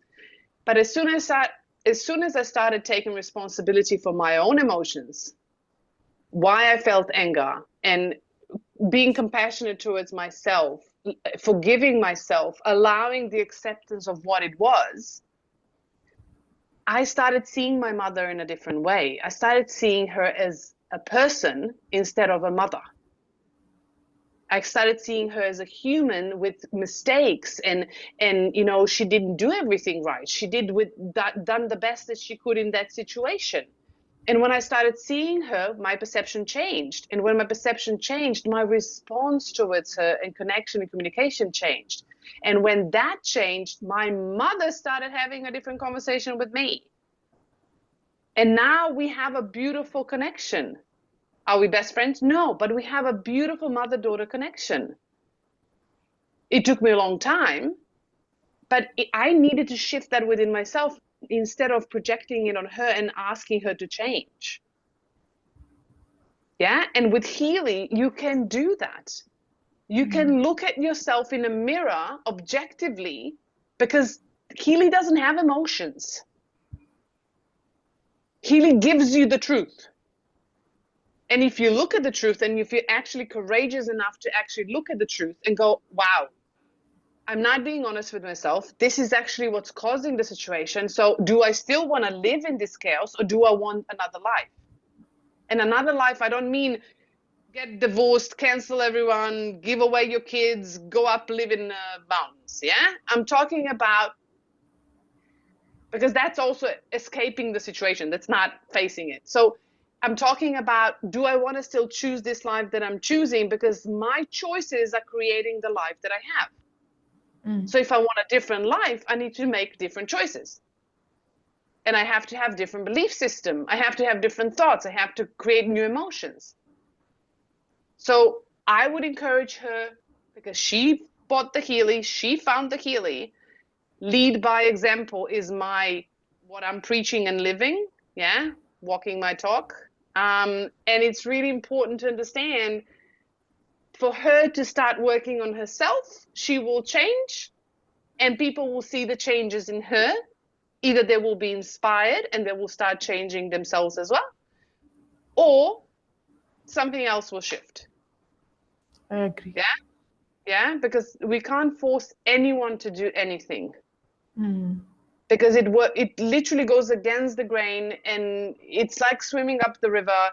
But as soon as I started taking responsibility for my own emotions, why I felt anger, and being compassionate towards myself, forgiving myself, allowing the acceptance of what it was, I started seeing my mother in a different way. I started seeing her as a person instead of a mother. I started seeing her as a human with mistakes, and she didn't do everything right. She did with that done the best that she could in that situation. And when I started seeing her, my perception changed. And when my perception changed, my response towards her and connection and communication changed. And when that changed, my mother started having a different conversation with me. And now we have a beautiful connection. Are we best friends? No, but we have a beautiful mother-daughter connection. It took me a long time, but I needed to shift that within myself instead of projecting it on her and asking her to change. Yeah. And with Healy, you can do that. You can look at yourself in a mirror objectively, because Healy doesn't have emotions. Healy gives you the truth. And if you look at the truth, and if you're actually courageous enough to actually look at the truth and go, wow, I'm not being honest with myself. This is actually what's causing the situation. So do I still want to live in this chaos, or do I want another life? And another life, I don't mean get divorced, cancel everyone, give away your kids, go up, live in mountains. Yeah. I'm talking about, because that's also escaping the situation. That's not facing it. So I'm talking about, do I want to still choose this life that I'm choosing? Because my choices are creating the life that I have. Mm. So if I want a different life, I need to make different choices. And I have to have different belief system. I have to have different thoughts. I have to create new emotions. So I would encourage her, because she bought the Healy, she found the Healy. Lead by example is what I'm preaching and living. Yeah, walking my talk. And it's really important to understand, for her to start working on herself, she will change, and people will see the changes in her. Either they will be inspired and they will start changing themselves as well, or something else will shift. I agree. Yeah. Yeah. Because we can't force anyone to do anything, Mm. because it literally goes against the grain, and it's like swimming up the river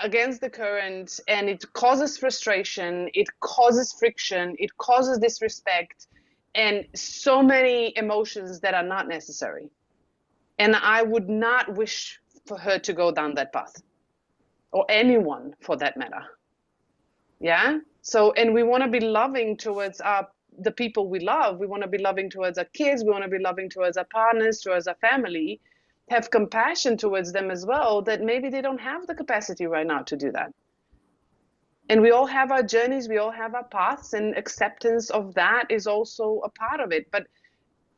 against the current, and it causes frustration, it causes friction, it causes disrespect, and so many emotions that are not necessary. And I would not wish for her to go down that path, or anyone for that matter. Yeah. So, and we want to be loving towards the people we love. We want to be loving towards our kids. We want to be loving towards our partners, towards our family. Have compassion towards them as well, that maybe they don't have the capacity right now to do that. And we all have our journeys, we all have our paths, and acceptance of that is also a part of it. But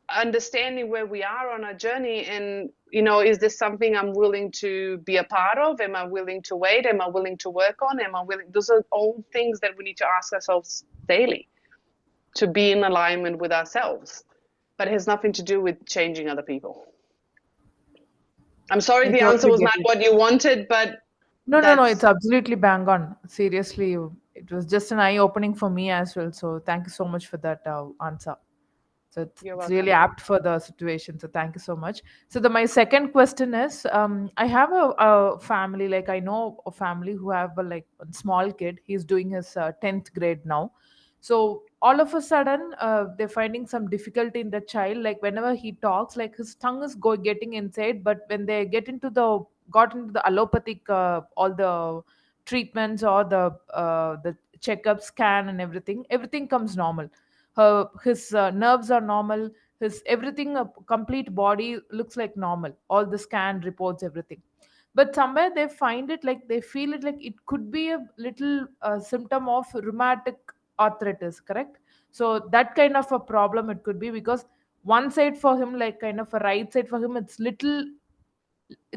understanding where we are on our journey, and is this something I'm willing to be a part of? Am I willing to wait? Am I willing to work on? Am I willing? Those are all things that we need to ask ourselves daily, to be in alignment with ourselves. But it has nothing to do with changing other people. I'm sorry I the answer totally was get not it. what you wanted, but No, no, no. It's that's absolutely bang on. Seriously, it was just an eye opening for me as well. So thank you so much for that answer. So you're it's really welcome. apt for the situation. So thank you so much. So my second question is, I have a family, like I know a family who have like a small kid. He's doing his 10th grade now. So all of a sudden, they're finding some difficulty in the child. Like whenever he talks, like his tongue is getting inside. But when they got into the allopathic, all the treatments or the checkup scan and everything comes normal. His nerves are normal. His everything, complete body looks like normal. All the scan reports, everything. But somewhere they find it, like they feel it like it could be a little symptom of rheumatic arthritis, correct? So that kind of a problem it could be, because one side for him, like kind of a right side for him, it's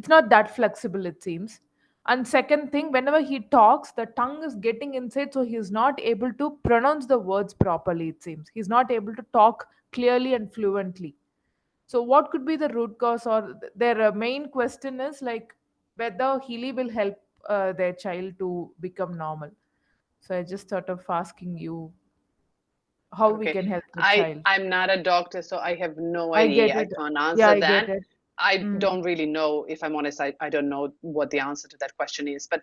not that flexible, it seems. And second thing, whenever he talks, the tongue is getting inside, so he's not able to pronounce the words properly, it seems. He's not able to talk clearly and fluently. So what could be the root cause, or their main question is like whether Healy will help their child to become normal. So I just thought of asking you how we Okay. can help the child. I'm not a doctor, so I have no I get idea. I it. can't Yeah, answer I get that. it. I Mm. don't really know, if I'm honest, I don't know what the answer to that question is. But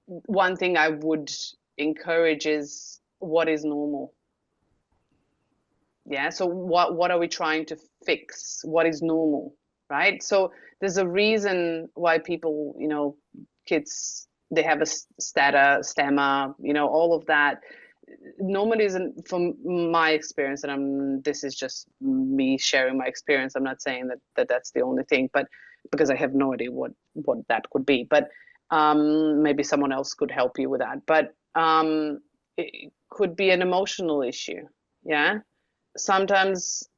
one thing I would encourage is what is normal. Yeah. So what are we trying to fix? What is normal, right? So there's a reason why people, kids, they have a stutter, stammer, all of that. Normally isn't, from my experience, and this is just me sharing my experience. I'm not saying that that's the only thing, but because I have no idea what that could be. But maybe someone else could help you with that. But it could be an emotional issue. Yeah. Sometimes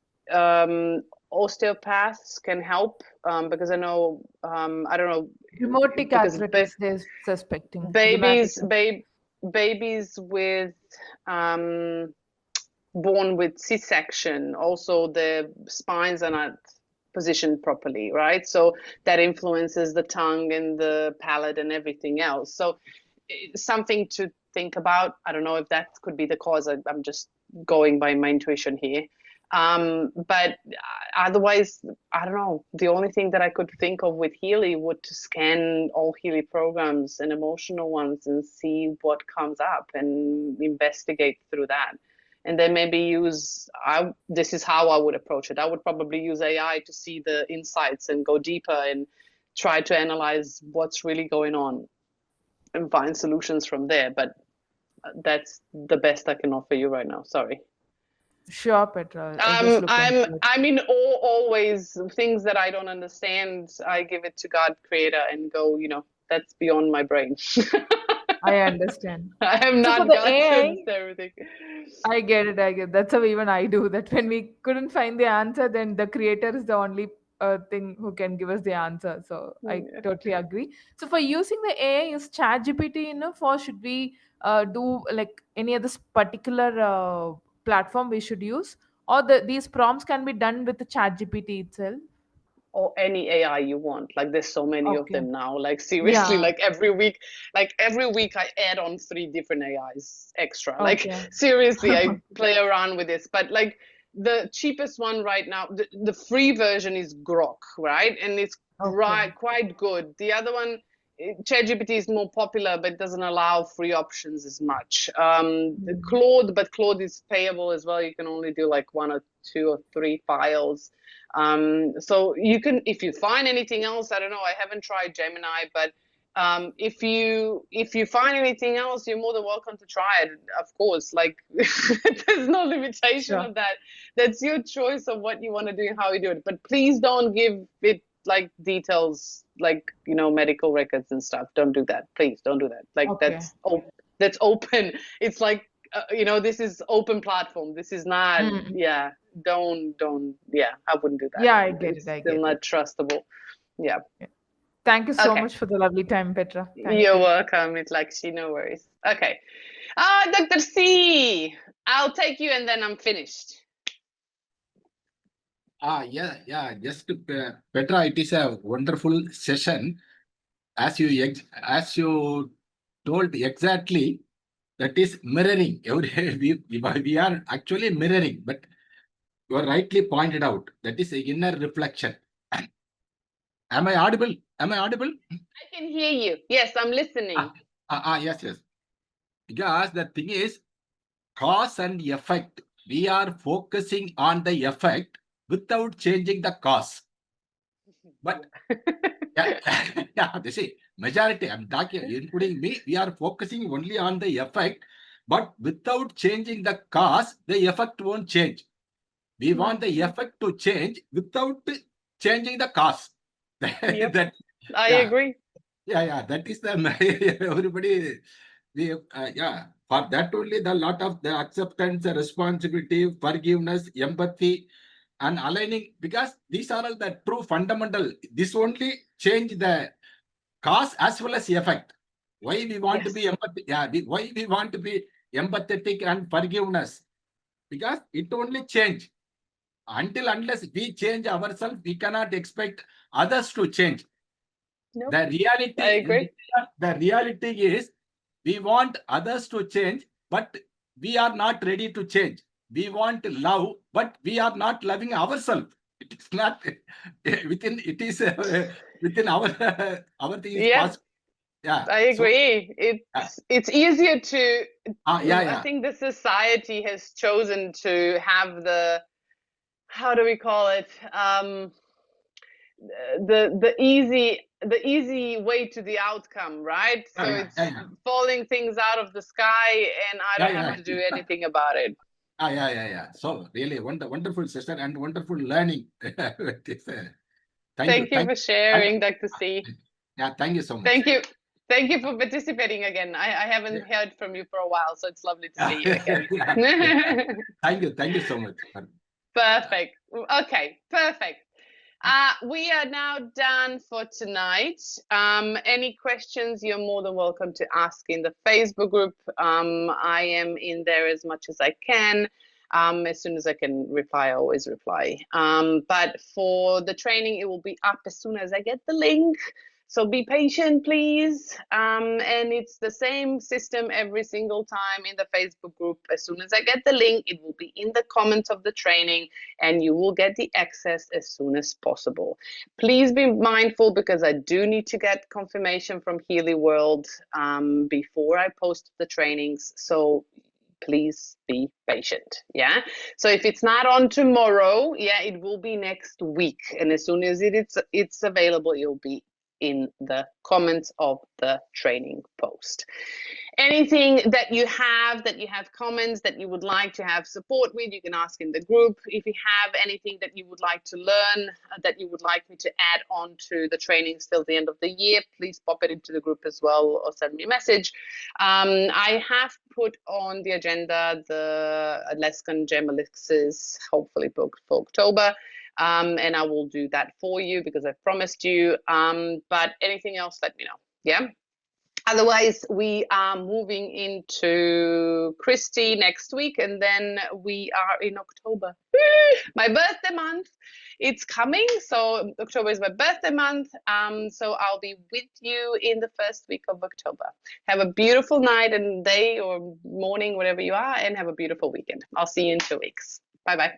osteopaths can help, because I know, I don't know, Rheumatic because arthritis, they're suspecting. Rheumatic. babies babies with um, born with C-section, also the spines are not positioned properly, right? So that influences the tongue and the palate and everything else. So something to think about. I don't know if that could be the cause. I'm just going by my intuition here. But otherwise, I don't know. The only thing that I could think of with Healy would to scan all Healy programs and emotional ones and see what comes up and investigate through that. And then maybe this is how I would approach it. I would probably use AI to see the insights and go deeper and try to analyze what's really going on and find solutions from there. But that's the best I can offer you right now. Sorry. Sure, Petra. I'll just look into it. I mean, always things that I don't understand, I give it to God, Creator, and go. That's beyond my brain. I understand. I am So for not the God to AI, understand everything. I get it. I get that's how even I do that. When we couldn't find the answer, then the creator is the only thing who can give us the answer. So I Yeah. totally agree. So for using the AI, is ChatGPT enough, or should we do like any other particular platform we should use, or these prompts can be done with the ChatGPT itself? Or any AI you want. Like there's so many of Okay. them now. Like seriously, Yeah. like every week I add on 3 different AIs extra. Like Okay. seriously, I play around with this. But like the cheapest one right now, the free version is Grok, right? And it's Okay. quite good. The other one, ChatGPT is more popular, but doesn't allow free options as much. Mm. Claude is payable as well. You can only do like 1 or 2 or 3 files. So you can, if you find anything else, I don't know. I haven't tried Gemini, but if you find anything else, you're more than welcome to try it. Of course, like there's no limitation Sure. of that. That's your choice of what you want to do and how you do it. But please don't give it like details, like medical records and stuff. Don't do that. Please don't do that. Like Okay. that's open. It's like this is open platform. This is not. Mm. Yeah, don't yeah, I wouldn't do that. Yeah, I get it. It's I still get not it. trustable. Yeah. Yeah. Thank you so Okay. much for the lovely time, Petra. Thank You're you. welcome. It's like she, no worries. Okay. Dr. C, I'll take you and then I'm finished. Yeah. Just Petra, it is a wonderful session. As you told exactly, that is mirroring. We are actually mirroring, but you are rightly pointed out. That is inner reflection. Am I audible? Am I audible? I can hear you. Yes, I'm listening. Yes. Because the thing is, cause and effect. We are focusing on the effect without changing the cause. But yeah, they say majority, I'm talking, including me, we are focusing only on the effect, but without changing the cause, the effect won't change. We want the effect to change without changing the cause. Yep, that I yeah, agree. that is the everybody. For that only the lot of the acceptance, responsibility, forgiveness, empathy, and aligning, because these are all the true fundamental. This only change the cause as well as effect. Why we want to be Yes. empathic? Yeah, why we want to be empathetic and forgiveness? Because it only change. Unless we change ourselves, we cannot expect others to change. Nope. The I reality, agree. the reality is We want others to change, but we are not ready to change. We want love, but we are not loving ourselves. It is not within. It is within our our thing is Yeah, possible. Yeah. I So agree. It's easier to. yeah, I yeah, think the society has chosen to have the, how do we call it? The easy way to the outcome, right? yeah, So yeah, it's yeah, falling things out of the sky, and I yeah, don't have yeah, to do yeah. anything about it. Yeah. So really wonderful session and wonderful learning. It is, thank you, Thank you for thank sharing, Dr. C. yeah, thank you so much. Thank you. Thank you for participating again. I haven't heard from you for a while, so it's lovely to see you again. Yeah. Thank you so much. Perfect. Okay, perfect. We are now done for tonight. Any questions, you're more than welcome to ask in the Facebook group. I am in there as much as I can. As soon as I can reply, I always reply. But for the training, it will be up as soon as I get the link. So be patient, please. And it's the same system every single time in the Facebook group. As soon as I get the link, it will be in the comments of the training, and you will get the access as soon as possible. Please be mindful, because I do need to get confirmation from Healy World before I post the trainings. So please be patient. Yeah. So if it's not on tomorrow, yeah, it will be next week. And as soon as it's available, it'll be in the comments of the training post. Anything that you have comments that you would like to have support with, you can ask in the group. If you have anything that you would like to learn, that you would like me to add on to the trainings till the end of the year, please pop it into the group as well, or send me a message. I have put on the agenda the Alaskan Gem Elixirs, hopefully booked for October. And I will do that for you because I've promised you. But anything else, let me know. Yeah. Otherwise, we are moving into Christie next week, and then we are in October. My birthday month, it's coming. So October is my birthday month. So I'll be with you in the first week of October. Have a beautiful night and day or morning, wherever you are, and have a beautiful weekend. I'll see you in 2 weeks. Bye-bye.